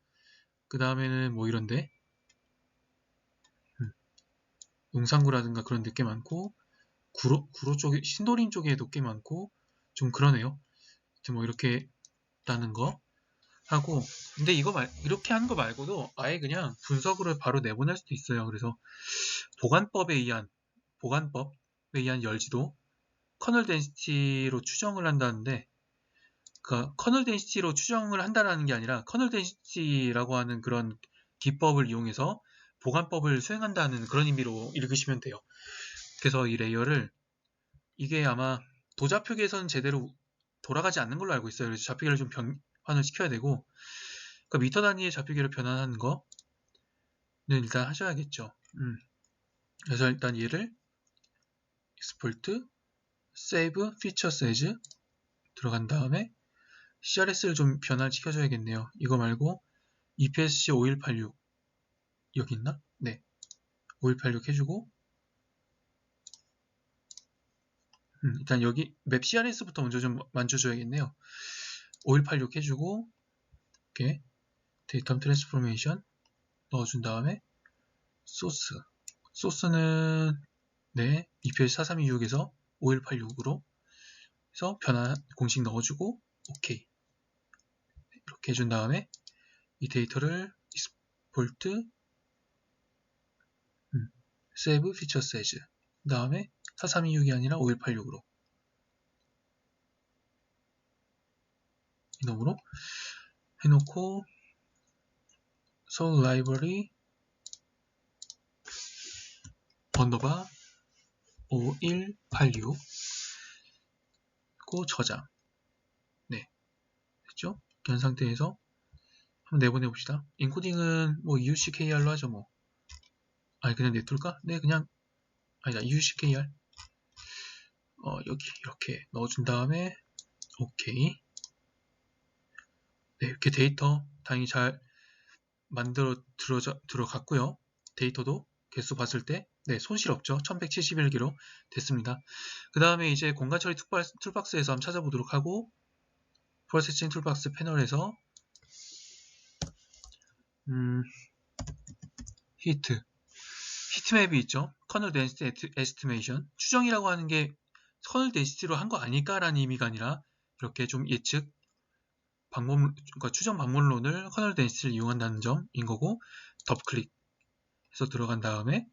그 다음에는 뭐 이런데 용산구라든가 그런 데 꽤 많고 구로 쪽에 신도림 쪽에도 꽤 많고 좀 그러네요. 뭐 이렇게 있다는 거 하고 근데 이렇게 하는 거 말고도 아예 그냥 분석으로 바로 내보낼 수도 있어요. 그래서 보관법에 의한 열지도 커널 덴시티로 추정을 한다는데 그 커널 덴시티로 추정을 한다라는 게 아니라 커널 덴시티라고 하는 그런 기법을 이용해서 보관법을 수행한다는 그런 의미로 읽으시면 돼요. 그래서 이 레이어를 이게 아마 도좌표기에서는 제대로 돌아가지 않는 걸로 알고 있어요. 그래서 좌표기를 좀 변환을 시켜야 되고 그러니까 미터 단위의 좌표기로 변환하는 거는 일단 하셔야겠죠. 그래서 일단 얘를 export, save, features as 들어간 다음에 CRS를 좀 변환을 시켜줘야겠네요. 이거 말고 EPSC 5186 여기 있나? 네, 5186 해주고 일단 여기 맵 CRS부터 먼저 좀 만져줘야겠네요. 5186 해주고 이렇게 데이터 트랜스포메이션 넣어준 다음에 소스는 네, EPS 4326에서 5186으로 해서 변환 공식 넣어주고 OK 이렇게 해준 다음에 이 데이터를 export, save, features as 그 다음에 4326이 아니라 5186으로 이놈으로 해놓고 soul library 언더바 5186 고 저장 네 됐죠? 이런 상태에서 한번 내보내 봅시다. 인코딩은 뭐 EUCKR로 하죠 뭐. 아니 그냥 냅둘까? 네 그냥 아니다 EUCKR 여기 이렇게 넣어준 다음에 OK 네 이렇게 데이터 다행히 잘 만들어 들어갔고요. 데이터도 개수 봤을 때 네, 손실 없죠. 1171개로 됐습니다. 그 다음에 이제 공간 처리 툴박스에서 한번 찾아보도록 하고 프로세싱 툴박스 패널에서 히트맵이 있죠. 커널 덴시티 에스티메이션 추정이라고 하는 게 커널 덴시티로 한 거 아닐까라는 의미가 아니라 이렇게 좀 예측 그러니까 추정 방법론을 커널 덴시티를 이용한다는 점인 거고 더블클릭해서 들어간 다음에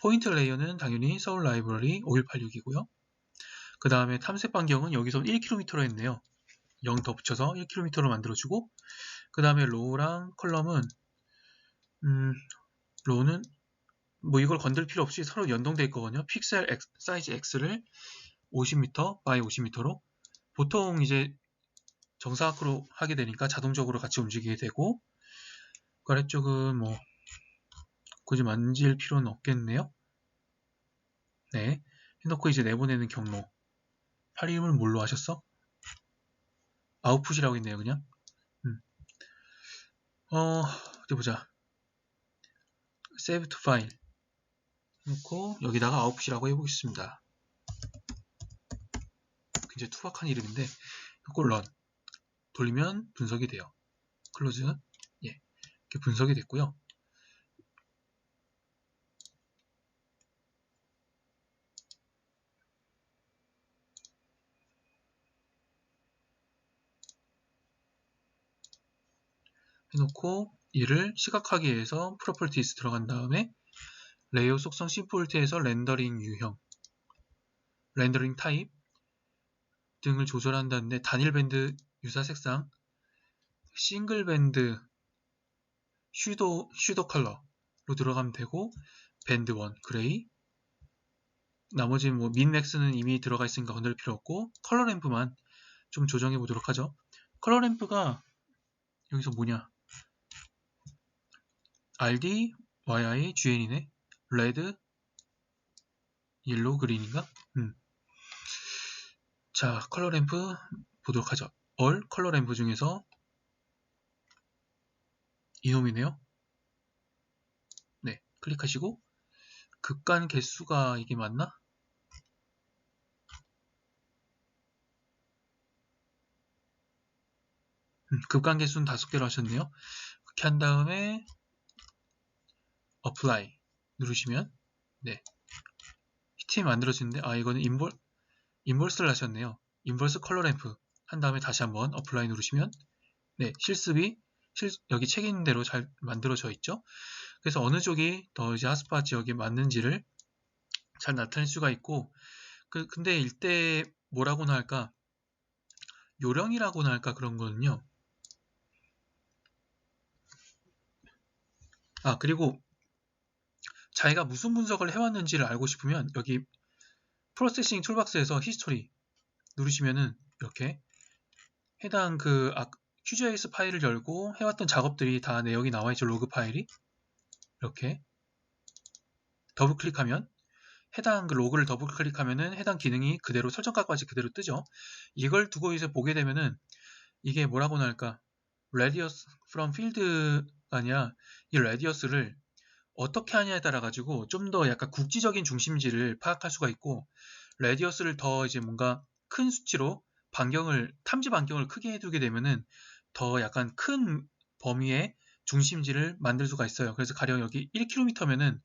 포인트 레이어는 당연히 서울 라이브러리 5186이고요. 그 다음에 탐색 반경은 여기서 1km로 했네요. 0 더 붙여서 1km로 만들어주고 그 다음에 로우랑 컬럼은 로우는 뭐 이걸 건들 필요 없이 서로 연동되어 있거든요. 픽셀 사이즈 X를 50m by 50m로 보통 이제 정사각으로 하게 되니까 자동적으로 같이 움직이게 되고 그 아래쪽은 뭐 굳이 만질 필요는 없겠네요. 네, 해놓고 이제 내보내는 경로 파일 이름을 뭘로 하셨어? 아웃풋이라고 있네요 그냥. 어디 보자. save to file 놓고 여기다가 아웃풋이라고 해보겠습니다. 굉장히 투박한 이름인데 놓고 run 돌리면 분석이 돼요. 클로즈 예, 이렇게 분석이 됐고요. 해놓고 이를 시각화하기 위해서 properties 들어간 다음에 레이아웃 속성 심플트에서 렌더링 유형, 렌더링 타입 등을 조절한다는데 단일 밴드 유사 색상, 싱글 밴드 슈도 컬러로 들어가면 되고 밴드 1 그레이, 나머지 뭐 민맥스는 이미 들어가 있으니까 건들 필요 없고 컬러 램프만 좀 조정해 보도록 하죠. 컬러 램프가 여기서 뭐냐? RD, YI, GN이네. 레드, 옐로우, 그린인가? 자, 컬러 램프 보도록 하죠. All 컬러 램프 중에서 이놈이네요. 네, 클릭하시고 극간 개수가 이게 맞나? 극간 개수는 5개로 하셨네요. 그렇게 한 다음에 Apply 누르시면 네, 히트이 만들어지는데 이거는 인버스를 하셨네요. 인버스 컬러 램프 한 다음에 다시 한번 Apply 누르시면 네, 실습이 여기 책 있는 대로 잘 만들어져 있죠. 그래서 어느 쪽이 더 이제 핫스팟 지역에 맞는지를 잘 나타낼 수가 있고 근데 이때 뭐라고나 할까? 요령이라고나 할까? 그런 거는요. 그리고 자기가 무슨 분석을 해왔는지를 알고 싶으면 여기 프로세싱 툴박스에서 히스토리 누르시면은 이렇게 해당 QGIS 파일을 열고 해왔던 작업들이 다 내역이 나와있죠. 로그 파일이 이렇게 더블 클릭하면 해당 로그를 더블 클릭하면은 해당 기능이 그대로 설정값까지 그대로 뜨죠. 이걸 두고 이제 보게 되면은 이게 뭐라고나 할까? radius from field가 아니라 이 radius를 어떻게 하냐에 따라 가지고 좀 더 약간 국지적인 중심지를 파악할 수가 있고 radius를 더 이제 뭔가 큰 수치로 탐지 반경을 크게 해두게 되면은 더 약간 큰 범위의 중심지를 만들 수가 있어요. 그래서 가령 여기 1km면은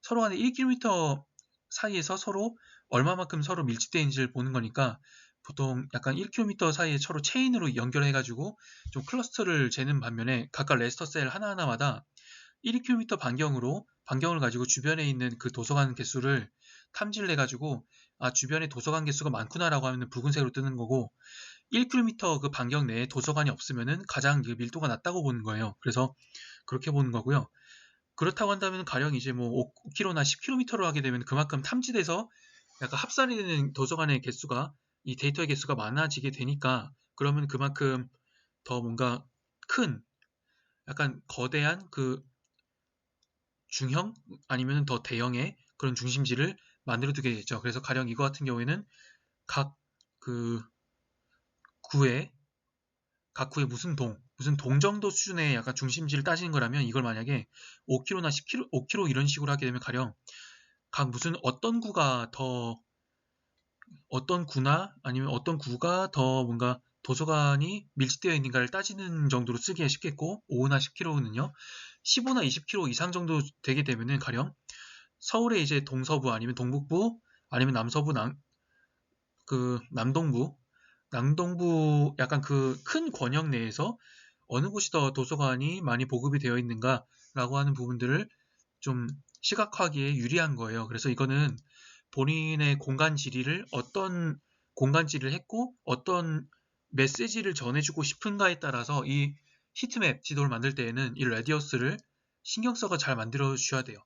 서로 간에 1km 사이에서 서로 얼마만큼 서로 밀집되어 있는지를 보는 거니까 보통 약간 1km 사이에 서로 체인으로 연결해가지고 좀 클러스터를 재는 반면에 각각 레스터 셀 하나하나마다 1km 반경을 가지고 주변에 있는 그 도서관 개수를 탐지를 해가지고 주변에 도서관 개수가 많구나라고 하면 붉은색으로 뜨는 거고 1km 그 반경 내에 도서관이 없으면은 가장 밀도가 낮다고 보는 거예요. 그래서 그렇게 보는 거고요. 그렇다고 한다면 가령 이제 뭐 5km나 10km로 하게 되면 그만큼 탐지돼서 약간 합산이 되는 도서관의 개수가 이 데이터의 개수가 많아지게 되니까 그러면 그만큼 더 뭔가 큰 약간 거대한 그 중형 아니면 더 대형의 그런 중심지를 만들어 두게 되죠. 그래서 가령 이거 같은 경우에는 각 구에 무슨 동 정도 수준의 약간 중심지를 따지는 거라면 이걸 만약에 5km나 10km, 5km 이런 식으로 하게 되면 가령 각 무슨 어떤 구나 아니면 어떤 구가 더 뭔가 도서관이 밀집되어 있는가를 따지는 정도로 쓰기가 쉽겠고 5나 10km는요 15나 20km 이상 정도 되게 되면은 가령 서울의 이제 동서부 아니면 동북부 아니면 남서부 남동부 약간 그 큰 권역 내에서 어느 곳이 더 도서관이 많이 보급이 되어 있는가라고 하는 부분들을 좀 시각화하기에 유리한 거예요. 그래서 이거는 본인의 공간 지리를 어떤 공간 지리를 했고 어떤 메시지를 전해주고 싶은가에 따라서 이 히트맵 지도를 만들 때에는 이 라디어스를 신경 써서 잘 만들어 주셔야 돼요.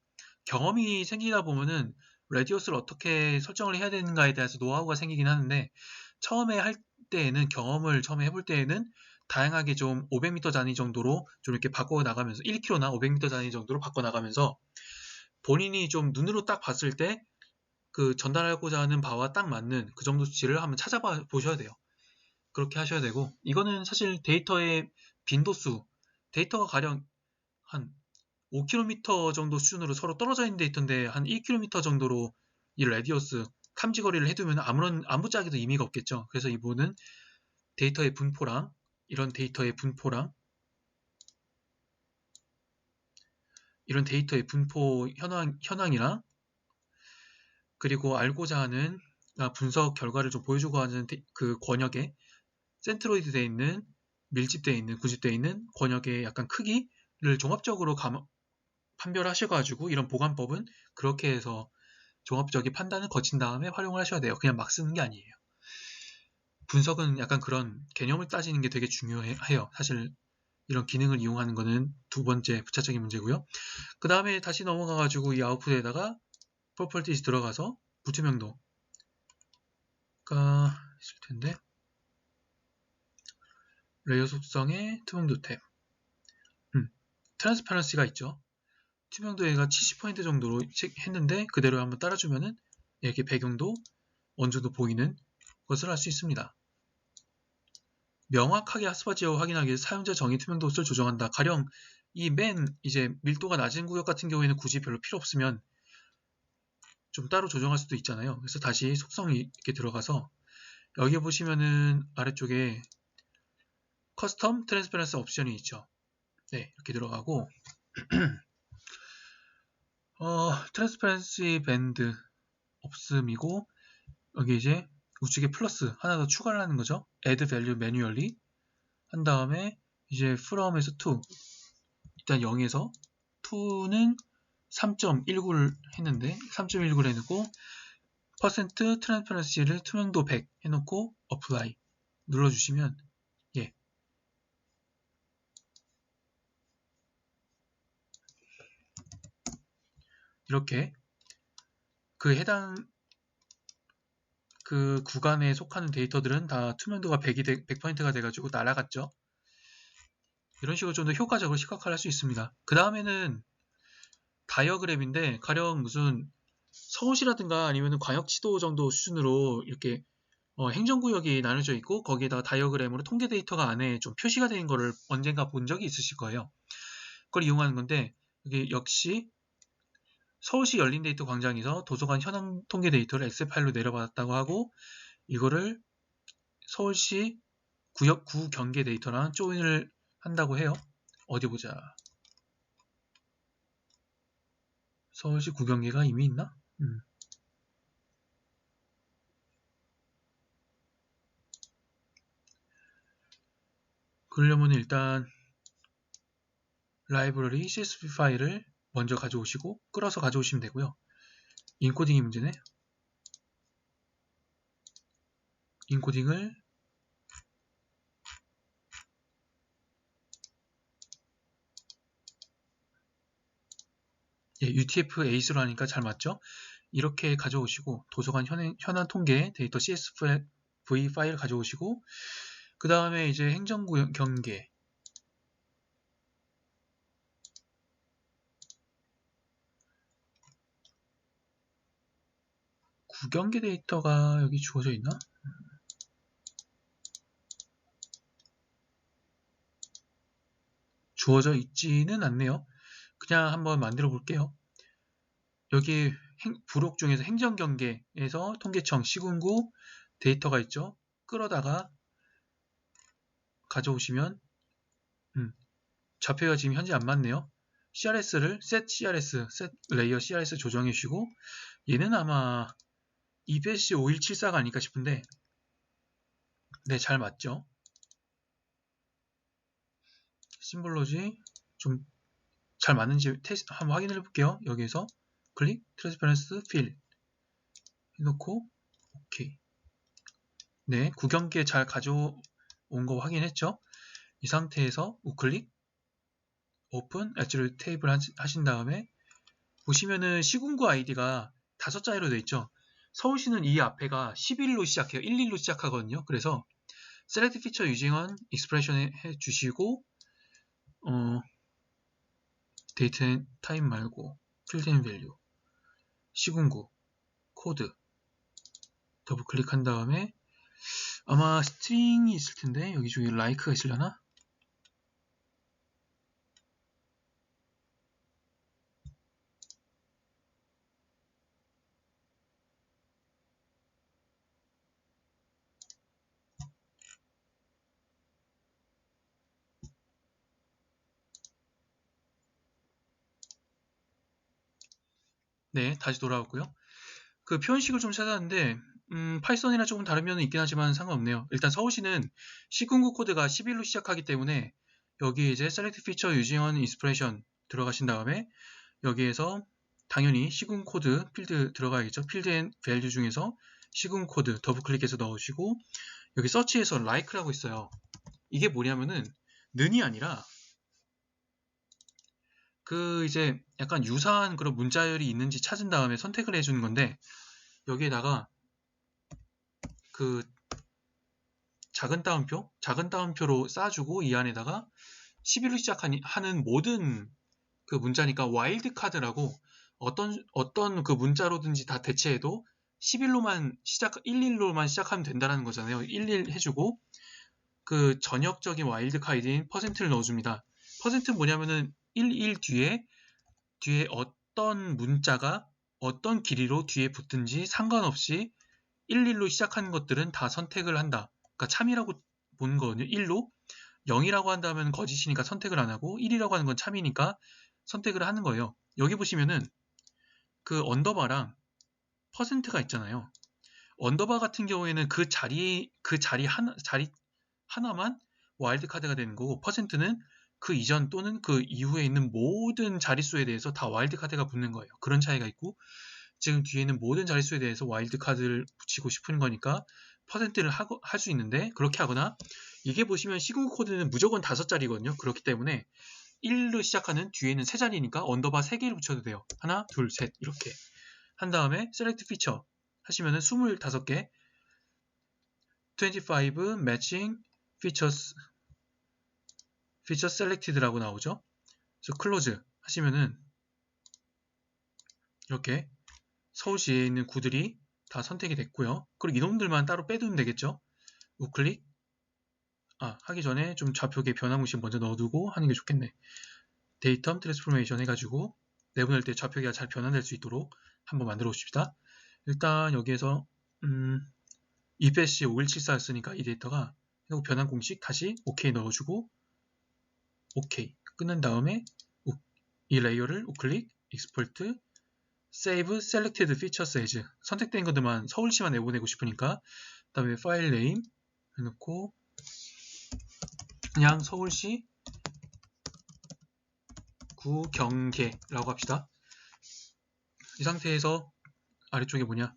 경험이 생기다 보면은 라디어스를 어떻게 설정을 해야 되는가에 대해서 노하우가 생기긴 하는데 처음에 할 때에는 경험을 처음에 해볼 때에는 다양하게 좀 500m 단위 정도로 좀 이렇게 바꿔 나가면서 1km나 500m 단위 정도로 바꿔 나가면서 본인이 좀 눈으로 딱 봤을 때 그 전달하고자 하는 바와 딱 맞는 그 정도 수치를 한번 찾아봐 보셔야 돼요. 그렇게 하셔야 되고 이거는 사실 데이터의 빈도수 데이터가 가령 한 5km 정도 수준으로 서로 떨어져 있는 데이터인데 한 1km 정도로 이 라디어스 탐지 거리를 해두면 아무 짝에도 의미가 없겠죠. 그래서 이 부분은 데이터의 분포랑 이런 데이터의 분포 현황이랑 그리고 알고자 하는 분석 결과를 좀 보여주고 하는 그 권역에 센트로이드 되어 있는 밀집되어 있는 구집되어 있는 권역의 약간 크기를 종합적으로 판별하셔가지고 이런 보관법은 그렇게 해서 종합적인 판단을 거친 다음에 활용을 하셔야 돼요. 그냥 막 쓰는 게 아니에요. 분석은 약간 그런 개념을 따지는 게 되게 중요해요. 사실 이런 기능을 이용하는 거는 두 번째 부차적인 문제고요. 그 다음에 다시 넘어가가지고 이 아웃풋에다가 properties 들어가서 무투명도가 있을 텐데, 레이어 속성에 투명도 탭, 트랜스퍼런시가 있죠. 투명도 얘가 70% 정도로 했는데 그대로 한번 따라주면은 이렇게 배경도 어느 정도 보이는 것을 할 수 있습니다. 명확하게 핫스팟 지역 확인하기 위해 사용자 정의 투명도를 조정한다. 가령 이 이제 밀도가 낮은 구역 같은 경우에는 굳이 별로 필요 없으면 좀 따로 조정할 수도 있잖아요. 그래서 다시 속성이 이렇게 들어가서 여기 보시면은 아래쪽에 커스텀 트랜스퍼런시 옵션이 있죠. 네, 이렇게 들어가고 트랜스퍼런시 밴드 없음이고 여기 이제 우측에 플러스 하나 더 추가를 하는 거죠. add value manually 한 다음에 이제 from에서 to 일단 0에서 2는 3.19를 했는데 3.19를 해놓고 퍼센트 트랜스퍼런시를 투명도 100 해놓고 apply 눌러주시면 예 이렇게 그 해당 그 구간에 속하는 데이터들은 다 투명도가 100%가 돼가지고 날아갔죠. 이런 식으로 좀 더 효과적으로 시각화할 수 있습니다. 그 다음에는 다이어그램인데 가령 무슨 서울시라든가 아니면 광역지도 정도 수준으로 이렇게 행정구역이 나눠져 있고 거기에다가 다이어그램으로 통계 데이터가 안에 좀 표시가 된 거를 언젠가 본 적이 있으실 거예요. 그걸 이용하는 건데 이게 역시 서울시 열린데이터 광장에서 도서관 현황 통계 데이터를 엑셀 파일로 내려받았다고 하고 이거를 서울시 구역 구 경계 데이터랑 조인을 한다고 해요. 어디 보자. 서울시 구경계가 이미 있나? 그러려면 일단 라이브러리 CSV 파일을 먼저 가져오시고 끌어서 가져오시면 되고요. 인코딩이 문제네. 인코딩을 UTF-8로 하니까 잘 맞죠? 이렇게 가져오시고 도서관 현안 통계 데이터 CSV 파일 가져오시고 그 다음에 이제 행정구 경계 구경계 데이터가 여기 주어져 있나? 주어져 있지는 않네요. 그냥 한번 만들어 볼게요. 여기 부록 중에서 행정경계에서 통계청 시군구 데이터가 있죠. 끌어다가 가져오시면 좌표가 지금 현재 안 맞네요. CRS를 set CRS, set layer CRS 조정해 주시고 얘는 아마 EBS 5174가 아닐까 싶은데 네, 잘 맞죠? 심볼로지 좀 잘 맞는지 테스트 한번 확인해 볼게요. 여기에서 클릭, 트랜스퍼런스 필 해놓고 오케이. 네, 구경기에 잘 가져온 거 확인했죠? 이 상태에서 우클릭, 오픈, 엣지를 테이블 하신 다음에 보시면은 시군구 아이디가 5자리로 되어 있죠. 서울시는 이 앞에가 11로 시작해요. 11로 시작하거든요. 그래서 select feature using on expression 해주시고 데이트 앤 타임 말고 필드 앤 밸류 시군구 코드 더블 클릭한 다음에 아마 스트링이 있을 텐데 여기 중에 like가 있으려나? 네, 다시 돌아왔고요. 그 표현식을 좀 찾았는데 파이썬이랑 조금 다른 면은 있긴 하지만 상관없네요. 일단 서울시는 시군구 코드가 11로 시작하기 때문에 여기 이제 select feature using on expression 들어가신 다음에 여기에서 당연히 시군 코드 필드 들어가야겠죠. 필드 앤 밸류 중에서 시군 코드 더블 클릭해서 넣으시고 여기 서치에서 like라고 있어요. 이게 뭐냐면은 는이 아니라 그 이제 약간 유사한 그런 문자열이 있는지 찾은 다음에 선택을 해주는 건데 여기에다가 그 작은 따옴표로 쌓아주고 이 안에다가 11로 시작하는 모든 그 문자니까 와일드 카드라고 어떤 그 문자로든지 다 대체해도 11로만 11로만 시작하면 된다는 거잖아요. 11 해주고 그 전역적인 와일드 카드인 퍼센트를 넣어줍니다. 퍼센트는 뭐냐면은 11 뒤에 어떤 문자가 어떤 길이로 뒤에 붙든지 상관없이 11로 시작하는 것들은 다 선택을 한다. 그러니까 참이라고 보는 거거든요. 1로 0이라고 한다면 거짓이니까 선택을 안 하고 1이라고 하는 건 참이니까 선택을 하는 거예요. 여기 보시면은 그 언더바랑 퍼센트가 있잖아요. 언더바 같은 경우에는 그 자리 하나만 와일드 카드가 되는 거고 퍼센트는 그 이전 또는 그 이후에 있는 모든 자릿수에 대해서 다 와일드 카드가 붙는 거예요. 그런 차이가 있고 지금 뒤에 있는 모든 자릿수에 대해서 와일드 카드를 붙이고 싶은 거니까 퍼센트를 할 수 있는데 그렇게 하거나 이게 보시면 시그널 코드는 무조건 5자리거든요. 그렇기 때문에 1로 시작하는 뒤에는 3자리니까 언더바 3개를 붙여도 돼요. 하나, 둘, 셋 이렇게 한 다음에 셀렉트 피처 하시면은 25개 25 matching features selected라고 나오죠. 그래서 close 하시면은 이렇게 서울시에 있는 구들이 다 선택이 됐고요. 그리고 이놈들만 따로 빼두면 되겠죠. 우클릭 하기 전에 좀 좌표계 변환공식 먼저 넣어두고 하는 게 좋겠네. 데이터 트랜스포메이션 해가지고 내보낼 때 좌표계가 잘 변환될 수 있도록 한번 만들어 봅시다. 일단 여기에서 EPSC 5174였으니까 이 데이터가 변환 공식 다시 OK 넣어주고 OK 끝난 다음에 이 레이어를 우클릭 익스포트 Save Selected Features As 선택된 것들만 서울시만 내보내고 싶으니까 그 다음에 파일 네임 해놓고 그냥 서울시 구경계라고 합시다. 이 상태에서 아래쪽에 뭐냐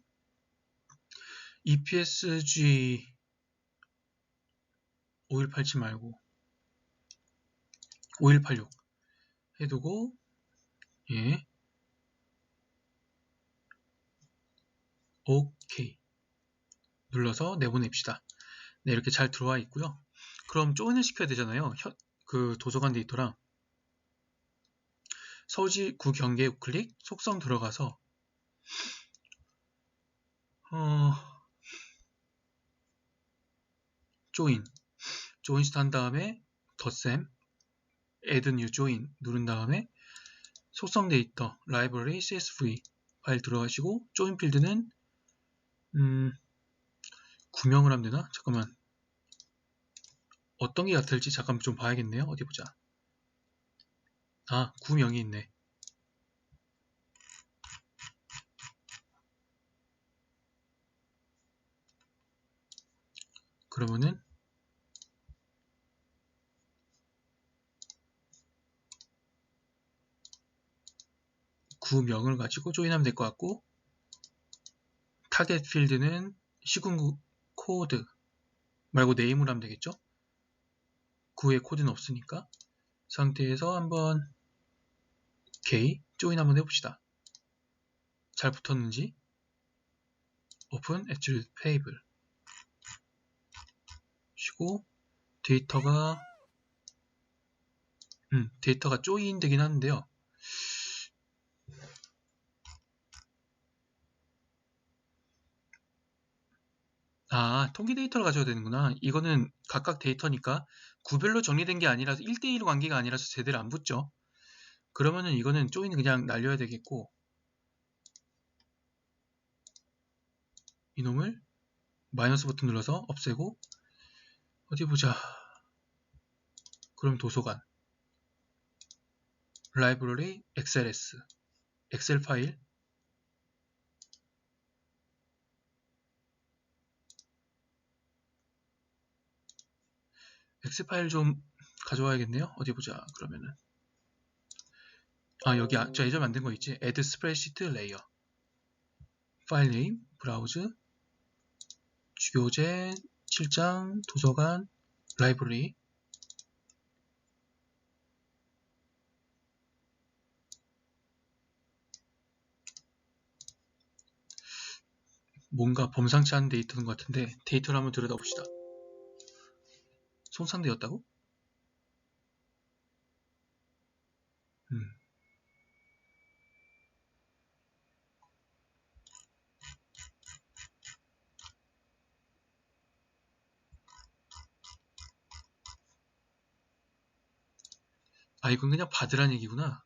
EPSG 5187 말고 5186 해두고 예 OK 눌러서 내보냅시다. 네, 이렇게 잘 들어와 있고요. 그럼 조인을 시켜야 되잖아요. 그 도서관 데이터랑 서울시 구경계 우클릭 속성 들어가서 조인 한 다음에 덧셈 add new join 누른 다음에 속성 데이터 library csv 파일 들어가시고 join 필드는 구명을 하면 되나? 잠깐만 어떤 게 같을지 잠깐 좀 봐야겠네요. 어디 보자. 구명이 있네. 그러면은 구명을 가지고 조인하면 될 것 같고 타겟 필드는 시군 코드 말고 네임으로 하면 되겠죠? 구의 코드는 없으니까 상태에서 한번 OK 조인 한번 해봅시다. 잘 붙었는지 오픈 attribute table 쉬고 데이터가 조인 되긴 하는데요. 통계 데이터를 가져야 되는구나. 이거는 각각 데이터니까 구별로 정리된 게 아니라서 1대1 관계가 아니라서 제대로 안 붙죠. 그러면은 이거는 조인을 그냥 날려야 되겠고 이놈을 마이너스 버튼 눌러서 없애고 어디 보자. 그럼 도서관 라이브러리 XLS 엑셀 파일 엑셀 파일 좀 가져와야겠네요. 어디 보자. 그러면은 여기 저 예전에 만든 거 있지. Add Spreadsheet Layer 파일 네임 브라우즈 주교재 7장 도서관 라이브러리 뭔가 범상치 않은 데이터인 것 같은데 데이터를 한번 들여다봅시다. 손상되었다고? 아, 이건 그냥 받으란 얘기구나.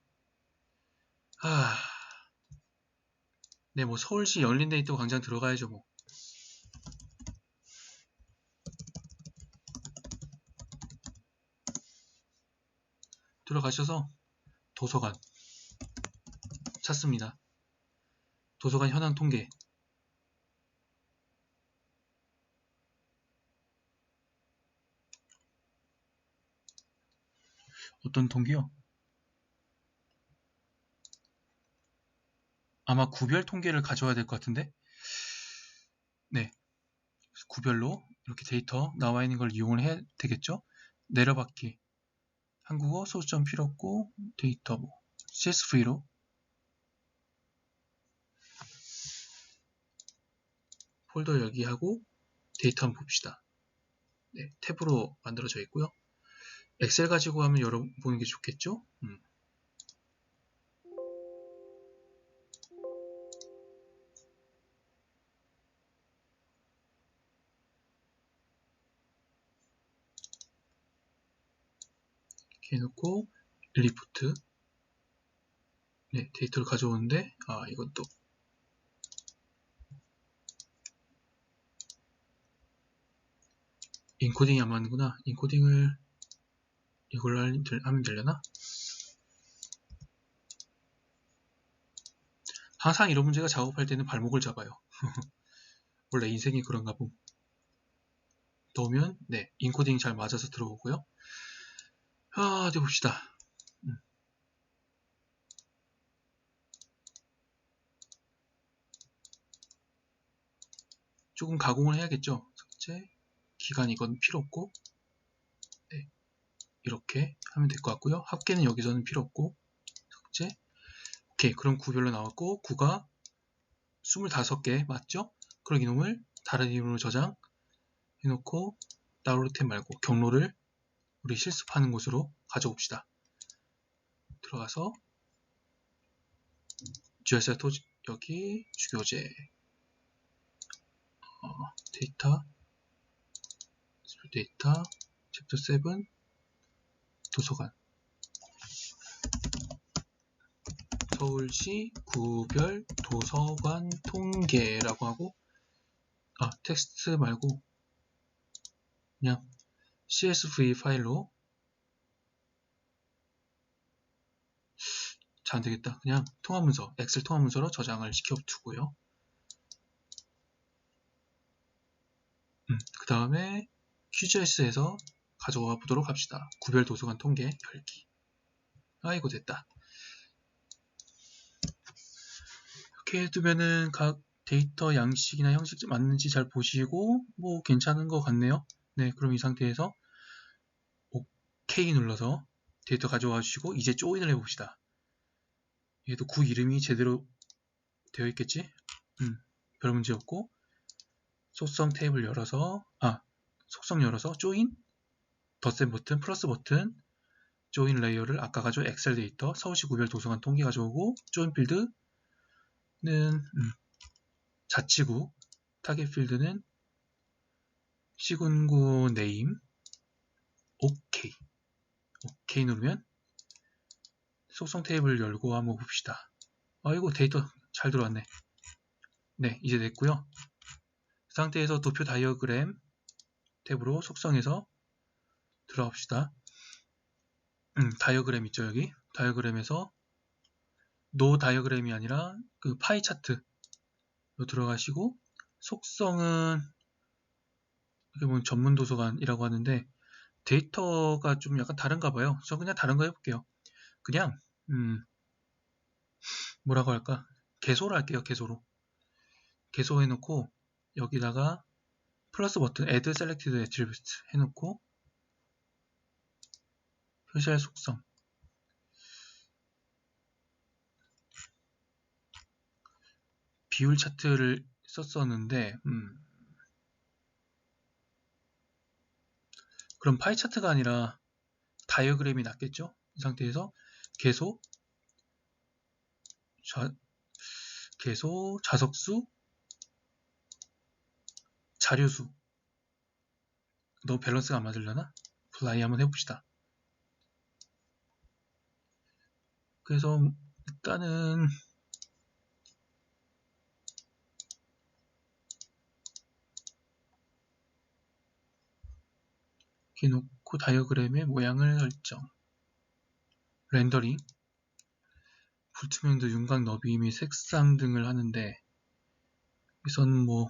아, 네, 뭐 서울시 열린 데이터 광장 들어가야죠, 뭐. 들어가셔서 도서관 찾습니다. 도서관 현황 통계. 어떤 통계요? 아마 구별 통계를 가져와야 될 것 같은데? 네, 구별로 이렇게 데이터 나와 있는 걸 이용을 해야 되겠죠? 내려받기. 한국어 소수점 필요 없고 데이터 뭐 CSV로 폴더 열기하고 데이터 한번 봅시다. 네, 탭으로 만들어져 있고요. 엑셀 가지고 하면 열어보는 게 좋겠죠? 이렇게 해놓고 리포트. 네, 데이터를 가져오는데 이것도 인코딩이 안 맞는구나. 인코딩을 이걸로 하면 되려나? 항상 이런 문제가 작업할 때는 발목을 잡아요. 원래 인생이 그런가 봄. 넣으면 네, 인코딩이 잘 맞아서 들어오고요. 어디 봅시다. 조금 가공을 해야겠죠. 삭제, 기간 이건 필요 없고 네, 이렇게 하면 될 것 같고요. 합계는 여기서는 필요 없고 삭제. 오케이, 그럼 구별로 나왔고 구가 25개 맞죠? 그럼 이놈을 다른 이름으로 저장 해놓고 다운로드 탭 말고 경로를 우리 실습하는 곳으로 가져옵시다. 들어가서 GeoSet 여기 주교재 데이터 챕터 7 도서관 서울시 구별 도서관 통계라고 하고 텍스트 말고 그냥 CSV 파일로 잘 안되겠다. 그냥 통합문서, 엑셀 통합문서로 저장을 시켜두고요. 그 다음에 QGIS에서 가져와 보도록 합시다. 구별 도서관 통계 열기. 아이고 됐다. 이렇게 해두면은 각 데이터 양식이나 형식 맞는지 잘 보시고 뭐 괜찮은 것 같네요. 네, 그럼 이 상태에서 OK 눌러서 데이터 가져와 주시고 이제 조인을 해봅시다. 얘도 구 이름이 제대로 되어 있겠지? 별 문제 없고 속성 테이블 열어서 속성 열어서 조인 덧셈 버튼 플러스 버튼 조인 레이어를 아까 가져온 엑셀 데이터 서울시 구별 도서관 통계 가져오고 조인 필드는 자치구 타겟 필드는 시군구 네임 OK 누르면 속성 테이블 열고 한번 봅시다. 아이고 데이터 잘 들어왔네. 네, 이제 됐고요. 그 상태에서 도표 다이어그램 탭으로 속성에서 들어갑시다. 다이어그램 있죠 여기? 다이어그램에서 노 다이어그램이 아니라 그 파이 차트로 들어가시고 속성은 이게 뭐 전문 도서관이라고 하는데 데이터가 좀 약간 다른가 봐요. 저 그냥 다른 거 해볼게요. 그냥 뭐라고 할까? 개소로 할게요. 개소 해놓고 여기다가 플러스 버튼 add selected attribute 해놓고 표시할 속성 비율 차트를 썼었는데 그럼 파이 차트가 아니라 다이어그램이 낫겠죠? 이 상태에서 계속 자석수, 자료수. 너무 밸런스가 안 맞으려나? 플라이 한번 해봅시다. 그래서 일단은 이렇게 놓고 다이어그램의 모양을 설정. 렌더링. 불투명도, 윤곽 너비 및 색상 등을 하는데 우선 뭐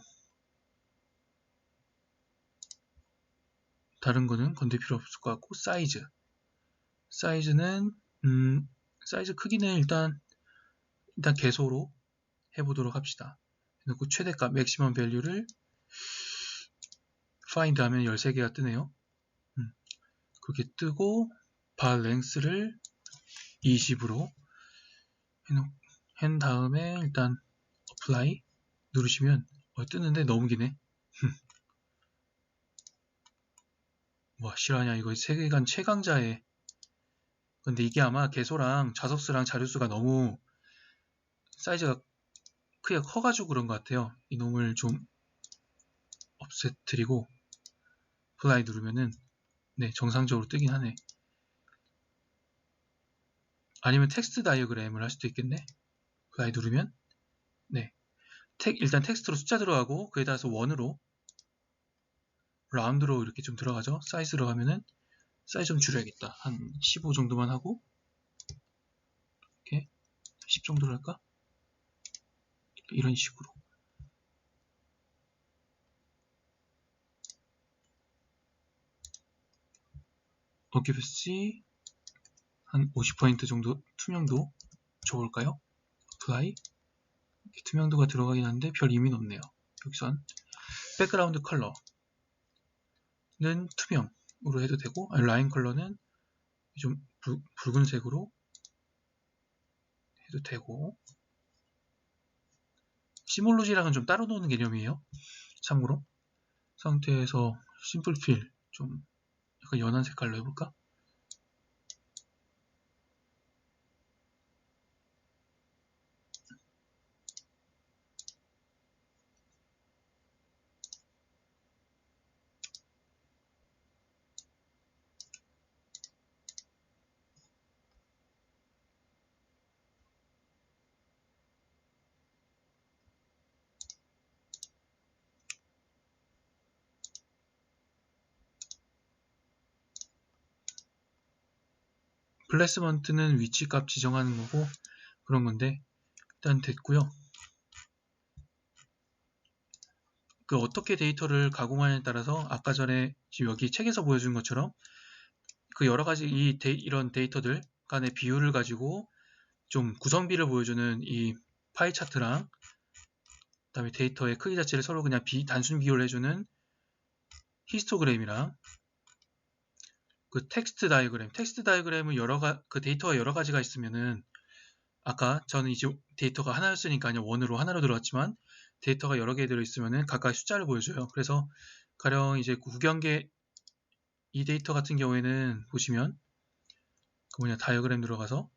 다른 거는 건들 필요 없을 것 같고, 사이즈는 사이즈 크기는 일단 개소로 해보도록 합시다. 그리고 최대값 맥시멈 밸류를 find 하면 13개가 뜨네요. 그렇게 뜨고 bar length를 20으로 한 다음에 일단 apply 누르시면 뜨는데 너무 기네. 와, 실화냐, 이거 세계관 최강자의. 근데 이게 아마 개소랑 자석수랑 자료수가 너무 사이즈가 크기가 커가지고 그런 것 같아요. 이놈을 좀 없애드리고 apply 누르면은 네, 정상적으로 뜨긴 하네. 아니면 텍스트 다이어그램을 할 수도 있겠네. apply 누르면 네, 일단 텍스트로 숫자 들어가고 그에 따라서 원으로 라운드로 이렇게 좀 들어가죠. 사이즈 들어가면은 사이즈 좀 줄여야겠다. 한 15 정도만 하고 이렇게 10 정도로 할까? 이런 식으로. 어큐패시 한 50% 정도 투명도 줘볼까요? apply. 투명도가 들어가긴 한데 별 의미는 없네요. 여기선 백그라운드 컬러는 투명으로 해도 되고, 라인 컬러는 좀 붉은색으로 해도 되고, 시몰로지랑은 좀 따로 노는 개념이에요. 참고로 상태에서 심플 필 좀 약간 연한 색깔로 해볼까? 플레이스먼트는 위치값 지정하는 거고 그런 건데 일단 됐고요. 그 어떻게 데이터를 가공하냐에 따라서 아까 전에 지금 여기 책에서 보여준 것처럼 그 여러 가지 이런 데이터들 간의 비율을 가지고 좀 구성비를 보여주는 이 파이 차트랑 그다음에 데이터의 크기 자체를 서로 그냥 단순 비율을 해주는 히스토그램이랑 그 텍스트 다이어그램은 그 데이터가 여러 가지가 있으면은 아까 저는 이제 데이터가 하나였으니까 그냥 원으로 하나로 들어왔지만 데이터가 여러 개 들어있으면은 각각 숫자를 보여줘요. 그래서 가령 이제 구경계 이 데이터 같은 경우에는 보시면 다이어그램 들어가서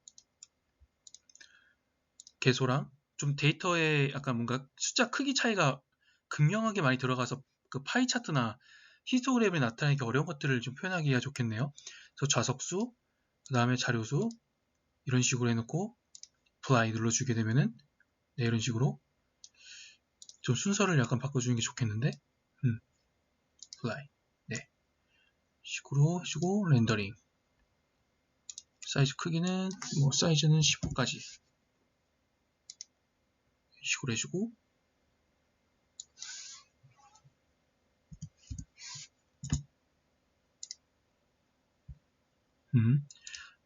개소랑 좀 데이터에 약간 뭔가 숫자 크기 차이가 극명하게 많이 들어가서 그 파이 차트나 히스토그램에 나타나기 어려운 것들을 좀 표현하기가 좋겠네요. 그래서 좌석수, 그 다음에 자료수 이런 식으로 해놓고 apply 눌러주게 되면은 네, 이런 식으로 좀 순서를 약간 바꿔주는 게 좋겠는데 apply 네 식으로 해주고 렌더링 사이즈 크기는 사이즈는 15까지 식으로 해주고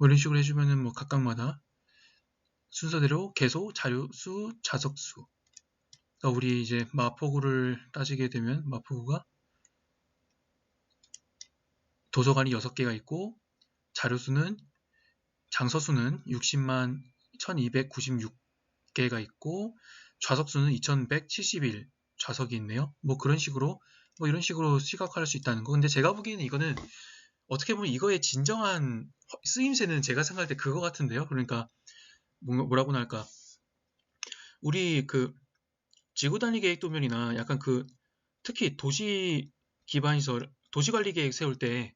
이런 식으로 해주면은 각각마다 순서대로 개소, 자료수, 자석수. 그러니까 우리 이제 마포구를 따지게 되면 마포구가 도서관이 6개가 있고 장서수는 60만 1296개가 있고 좌석수는 2171 좌석이 있네요. 뭐 그런 식으로 뭐 이런 식으로 시각화할 수 있다는 거. 근데 제가 보기에는 이거는 어떻게 보면 이거의 진정한 쓰임새는 제가 생각할 때 그거 같은데요. 그러니까 뭐라고나 할까, 우리 그 지구단위 계획 도면이나 약간 그 특히 도시 기반시설, 도시관리 계획 세울 때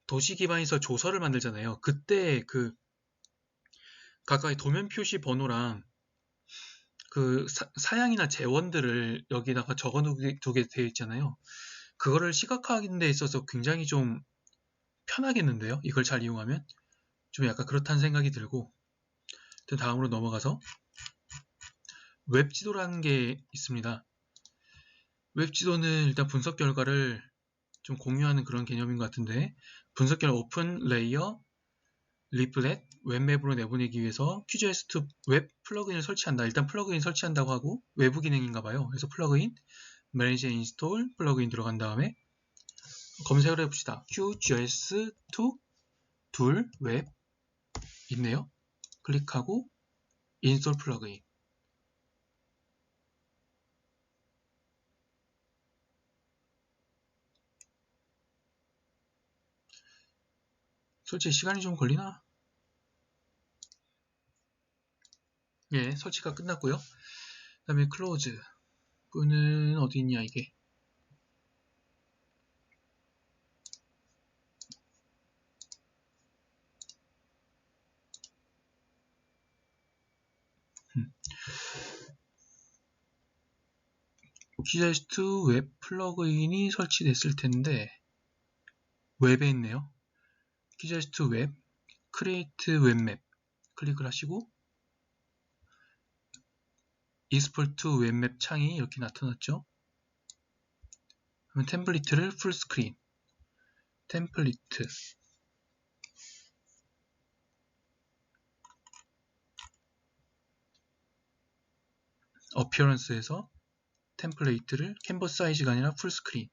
도시 기반시설 조서를 만들잖아요. 그때 그 각각의 도면 표시 번호랑 그 사양이나 재원들을 여기다가 적어두게 되어 있잖아요. 그거를 시각화하는 데 있어서 굉장히 좀 편하겠는데요. 이걸 잘 이용하면 좀 약간 그렇다는 생각이 들고. 다음으로 넘어가서 웹지도라는 게 있습니다. 웹지도는 일단 분석 결과를 좀 공유하는 그런 개념인 것 같은데, 분석 결과 오픈, 레이어, 리플렛, 웹맵으로 내보내기 위해서 QGIS2 웹 플러그인을 설치한다. 일단 플러그인 설치한다고 하고 외부 기능인가 봐요. 그래서 플러그인, Manage and Install, 플러그인 들어간 다음에 검색을 해봅시다. QGIS2 둘 웹 있네요. 클릭하고 인스톨 플러그인. 솔직히 시간이 좀 걸리나? 예, 설치가 끝났고요. 그 다음에 클로즈. 끈은 어디 있냐 이게. QGIS2 웹 플러그인이 설치됐을 텐데 웹에 있네요. QGIS2 웹, Create 웹맵 클릭을 하시고 Export 웹맵 창이 이렇게 나타났죠. 그러면 템플릿을 풀스크린, 템플릿, 어피어런스에서 템플레이트를 캔버스 사이즈가 아니라 풀스크린으로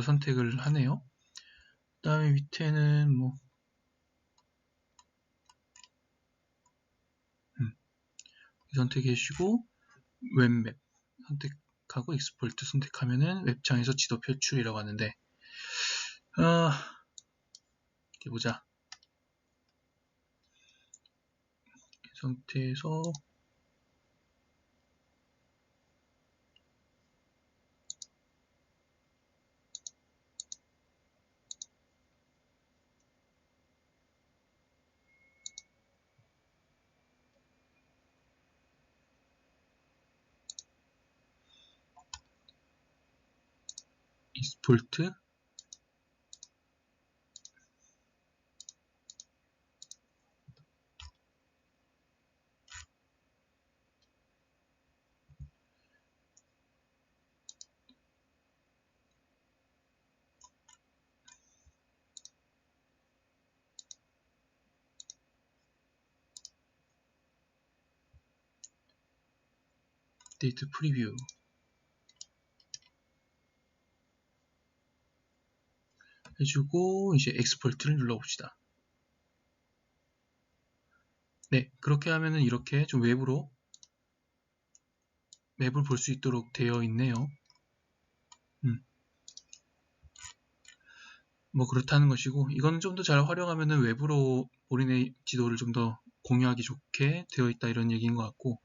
선택을 하네요. 그 다음에 밑에는 뭐 선택해 주시고 웹맵 선택하고 익스포트 선택하면은 웹창에서 지도 표출이라고 하는데, 어디 보자. 이 상태에서 익스포트 데이트 프리뷰 해주고 이제 엑스포트를 눌러봅시다. 네, 그렇게 하면은 이렇게 좀 외부로 맵을 볼 수 있도록 되어 있네요. 뭐 그렇다는 것이고, 이건 좀 더 잘 활용하면은 외부로 본인의 지도를 좀 더 공유하기 좋게 되어 있다 이런 얘기인 것 같고,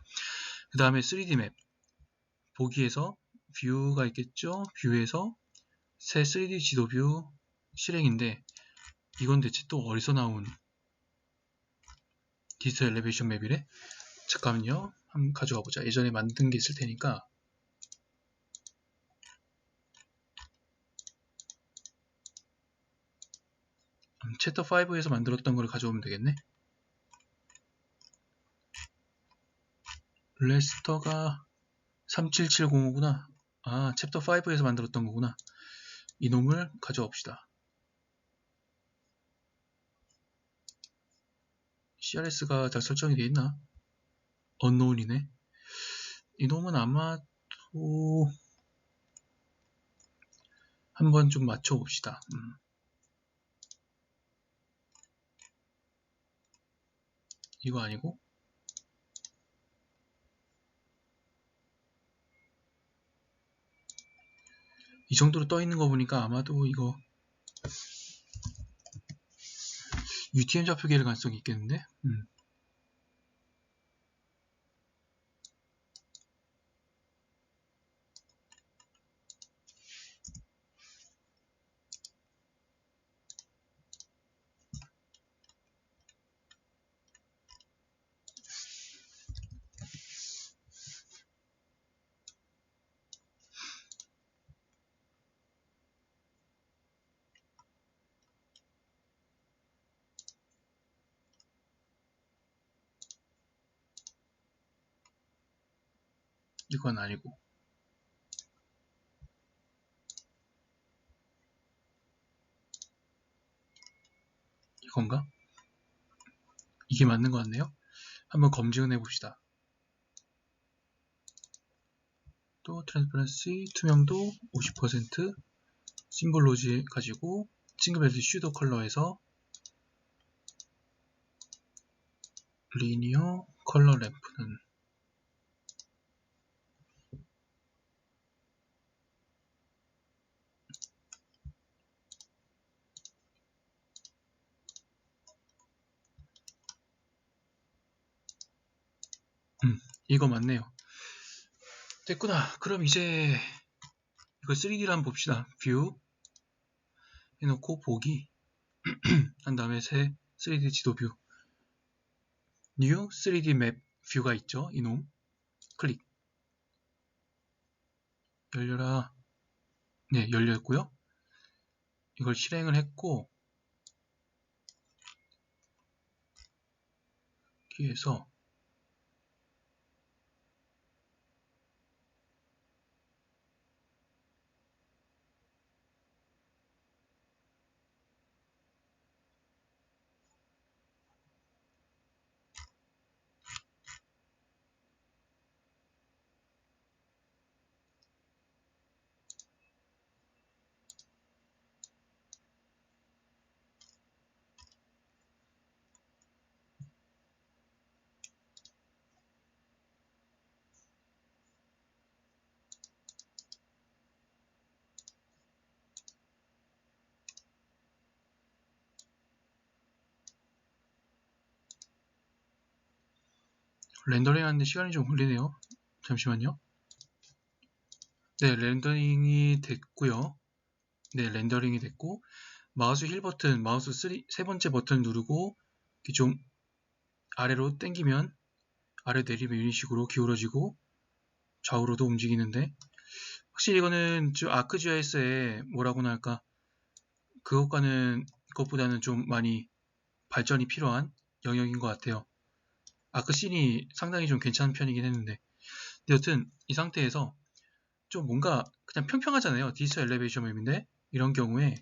그 다음에 3D 맵 보기에서 뷰가 있겠죠. 뷰에서 새 3D 지도 뷰 실행인데, 이건 대체 또 어디서 나온 디지털 엘리베이션 맵이래? 잠깐만요. 한번 가져와 보자. 예전에 만든 게 있을 테니까. 챕터 5에서 만들었던 걸 가져오면 되겠네. 레스터가 37705구나. 아, 챕터 5에서 만들었던 거구나. 이놈을 가져옵시다. CRS가 잘 설정이 되어 있나? 언노운이네. 이놈은 아마도 한번 좀 맞춰봅시다. 이거 아니고 정도로 떠 있는 거 보니까 아마도 이거 UTM 좌표계일 가능성이 있겠는데? 이건 아니고. 이건가? 이게 맞는 것 같네요. 한번 검증을 해봅시다. 또 트랜스퍼런시, 투명도 50%, 심볼 로지 가지고 싱글벨트 슈도 컬러에서 리니어 컬러 램프는 이거 맞네요. 됐구나. 그럼 이제 이거 3D로 한번 봅시다. 뷰 해놓고 보기 한 다음에 새 3D 지도 뷰 뉴 3D 맵 뷰가 있죠. 이놈 클릭. 열려라. 네, 열렸고요. 이걸 실행을 했고 여기에서 렌더링 하는데 시간이 좀 걸리네요. 잠시만요. 네, 렌더링이 됐고요. 네, 렌더링이 됐고 마우스 힐 버튼, 마우스 세 번째 버튼 누르고 이렇게 좀 아래로 당기면 아래 내리면 이런 식으로 기울어지고 좌우로도 움직이는데 확실히 이거는 좀 아크GIS에 뭐라고나 할까 그것보다는 좀 많이 발전이 필요한 영역인 것 같아요. 아크씬이 상당히 좀 괜찮은 편이긴 했는데 근데 여튼 이 상태에서 좀 뭔가 그냥 평평하잖아요. 디지털 엘리베이션 맵인데 이런 경우에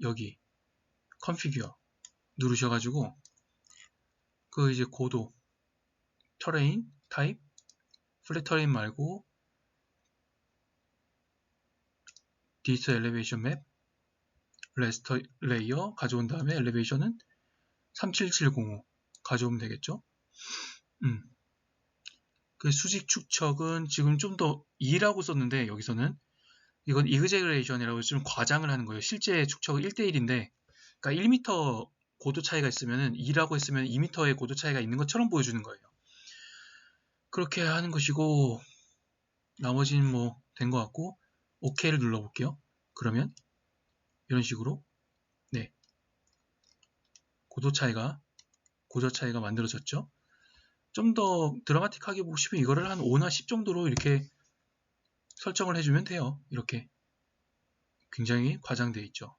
여기 컨피규어 누르셔가지고 그 이제 고도 터레인 타입 플랫 터레인 말고 디지털 엘리베이션 맵 레스터 레이어 가져온 다음에 엘리베이션은 37705 가져오면 되겠죠. 그 수직 축척은 지금 좀 더 2라고 썼는데 여기서는 이건 이그제그레이션이라고 좀 과장을 하는 거예요. 실제 축척은 1대1인데 그러니까 1m 고도 차이가 있으면 2라고 했으면 2m의 고도 차이가 있는 것처럼 보여주는 거예요. 그렇게 하는 것이고 나머지는 뭐 된 것 같고 OK를 눌러볼게요. 그러면 이런 식으로 네 고도 차이가 만들어졌죠. 좀 더 드라마틱하게 보고 싶으면 이거를 한 5나 10 정도로 이렇게 설정을 해주면 돼요. 이렇게 굉장히 과장되어 있죠.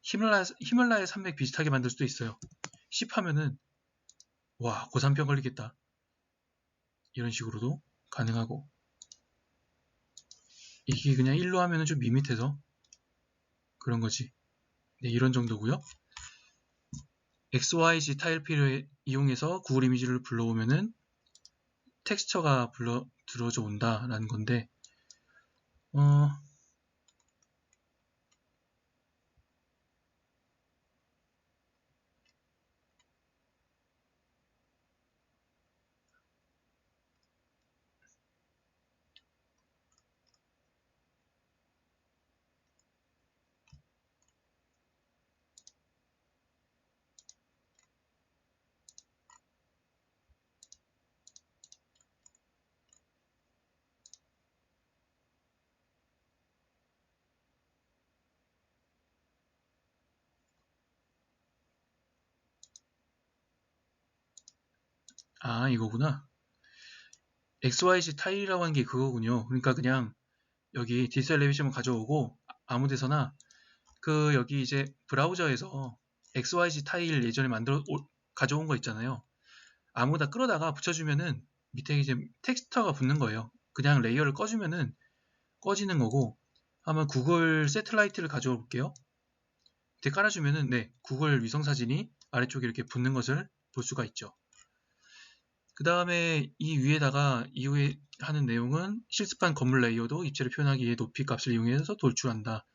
히말라야 산맥 비슷하게 만들 수도 있어요. 10 하면은 와 고산병 걸리겠다. 이런 식으로도 가능하고 이게 그냥 1로 하면은 좀 밋밋해서 그런 거지. 네, 이런 정도고요. XYZ 타일피를 이용해서 구글 이미지를 불러오면은 텍스처가 들어져 온다라는 건데 아, 이거구나. XYZ 타일이라고 하는 게 그거군요. 그러니까 그냥 여기 디지털 엘리베이션을 가져오고 아무 데서나 여기 이제 브라우저에서 XYZ 타일 예전에 가져온 거 있잖아요. 아무나 끌어다가 붙여주면은 밑에 이제 텍스처가 붙는 거예요. 그냥 레이어를 꺼주면은 꺼지는 거고, 한번 구글 새틀라이트를 가져와 볼게요. 밑에 깔아주면은 네, 구글 위성사진이 아래쪽에 이렇게 붙는 것을 볼 수가 있죠. 그 다음에 이 위에다가 이후에 하는 내용은 실습한 건물 레이어도 입체를 표현하기 위해 높이 값을 이용해서 돌출한다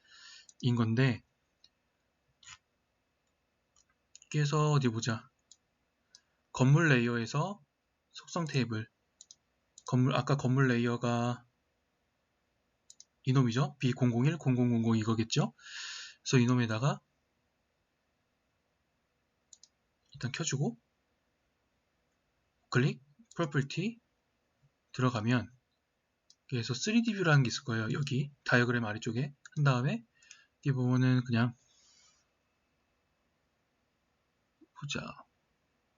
인 건데, 그래서 어디 보자. 건물 레이어에서 속성 테이블, 아까 건물 레이어가 이놈이죠. B001, 0000 이거겠죠. 그래서 이놈에다가 일단 켜주고 클릭, property 들어가면 그래서 3D 뷰라는 게 있을 거예요. 여기 다이어그램 아래쪽에 한 다음에 이 부분은 그냥 보자.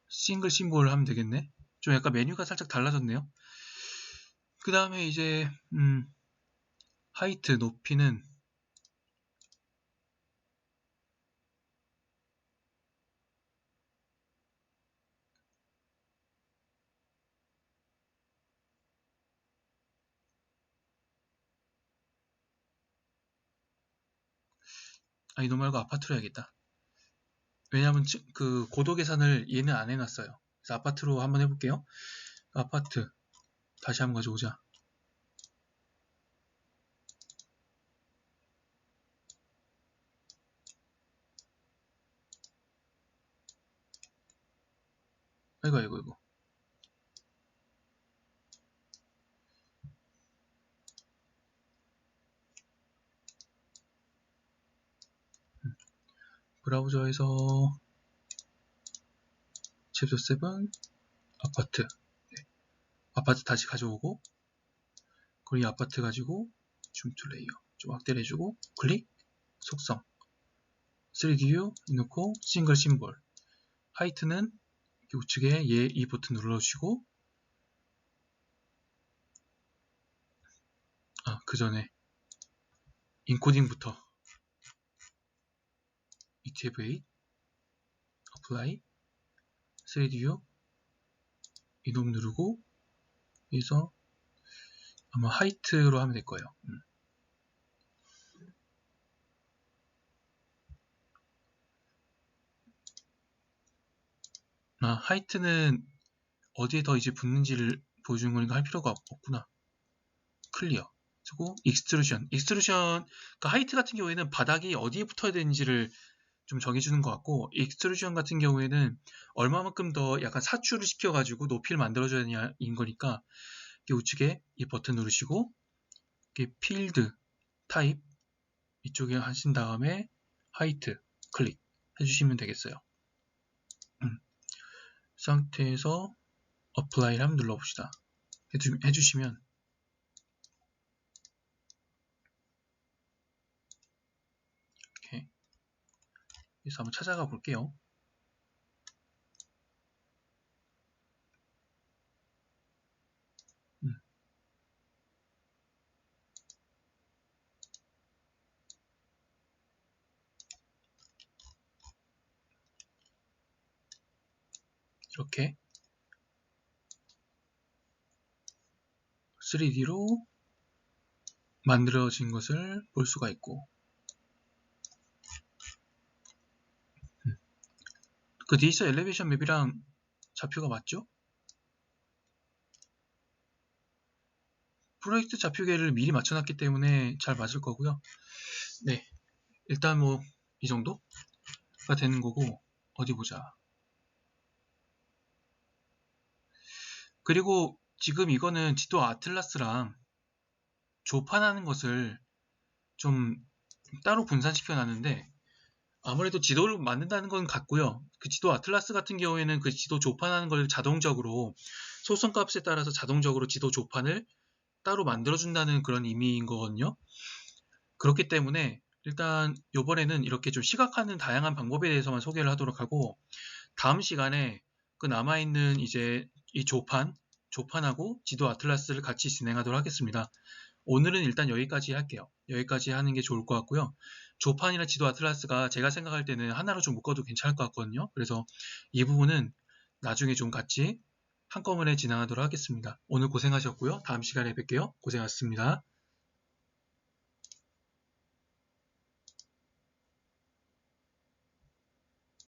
싱글 심볼 하면 되겠네. 좀 약간 메뉴가 살짝 달라졌네요. 그 다음에 이제 하이트 높이는 이놈 말고 아파트로 해야겠다. 왜냐하면 그 고도 계산을 얘는 안 해놨어요. 그래서 아파트로 한번 해볼게요. 아파트 다시 한번 가져오자. 아이고. 브라우저에서 챕터 7 아파트. 네. 아파트 다시 가져오고 그리고 이 아파트 가지고 줌 투 레이어 좀 확대를 해주고 클릭 속성 3D 뷰 넣고 싱글 심볼 하이트는 우측에 이 버튼 눌러주시고 그 전에 인코딩부터 UTF-8 apply 3D 뷰 이놈 누르고 여기서 아마 하이트로 하면 될 거예요. 하이트는 어디에 더 이제 붙는지를 보여주는 거니까 할 필요가 없구나. 클리어. 그리고 익스트루션. 그러니까 하이트 같은 경우에는 바닥이 어디에 붙어야 되는지를 좀 정해주는 것 같고, 익스트루션 같은 경우에는 얼마만큼 더 약간 사출을 시켜가지고 높이를 만들어줘야 되냐인 거니까, 우측에 이 버튼 누르시고, 필드 타입 이쪽에 하신 다음에 하이트 클릭 해주시면 되겠어요. 상태에서 어플라이를 한번 눌러봅시다. 해주시면 이렇게 그래서 한번 찾아가 볼게요. 이렇게 3D로 만들어진 것을 볼 수가 있고 그 디지털 엘리베이션 맵이랑 좌표가 맞죠? 프로젝트 좌표계를 미리 맞춰놨기 때문에 잘 맞을 거고요. 네, 일단 뭐 이 정도가 되는 거고 어디 보자. 그리고 지금 이거는 지도 아틀라스랑 조판하는 것을 좀 따로 분산시켜 놨는데 아무래도 지도를 만든다는 건 같고요. 그 지도 아틀라스 같은 경우에는 그 지도 조판하는 걸 자동적으로 소선값에 따라서 자동적으로 지도 조판을 따로 만들어준다는 그런 의미인 거거든요. 그렇기 때문에 일단 이번에는 이렇게 좀 시각화하는 다양한 방법에 대해서만 소개를 하도록 하고 다음 시간에 그 남아있는 이제 이 조판하고 지도 아틀라스를 같이 진행하도록 하겠습니다. 오늘은 일단 여기까지 할게요. 여기까지 하는 게 좋을 것 같고요. 조판이나 지도 아틀라스가 제가 생각할 때는 하나로 좀 묶어도 괜찮을 것 같거든요. 그래서 이 부분은 나중에 좀 같이 한꺼번에 진행하도록 하겠습니다. 오늘 고생하셨고요. 다음 시간에 뵐게요. 고생하셨습니다.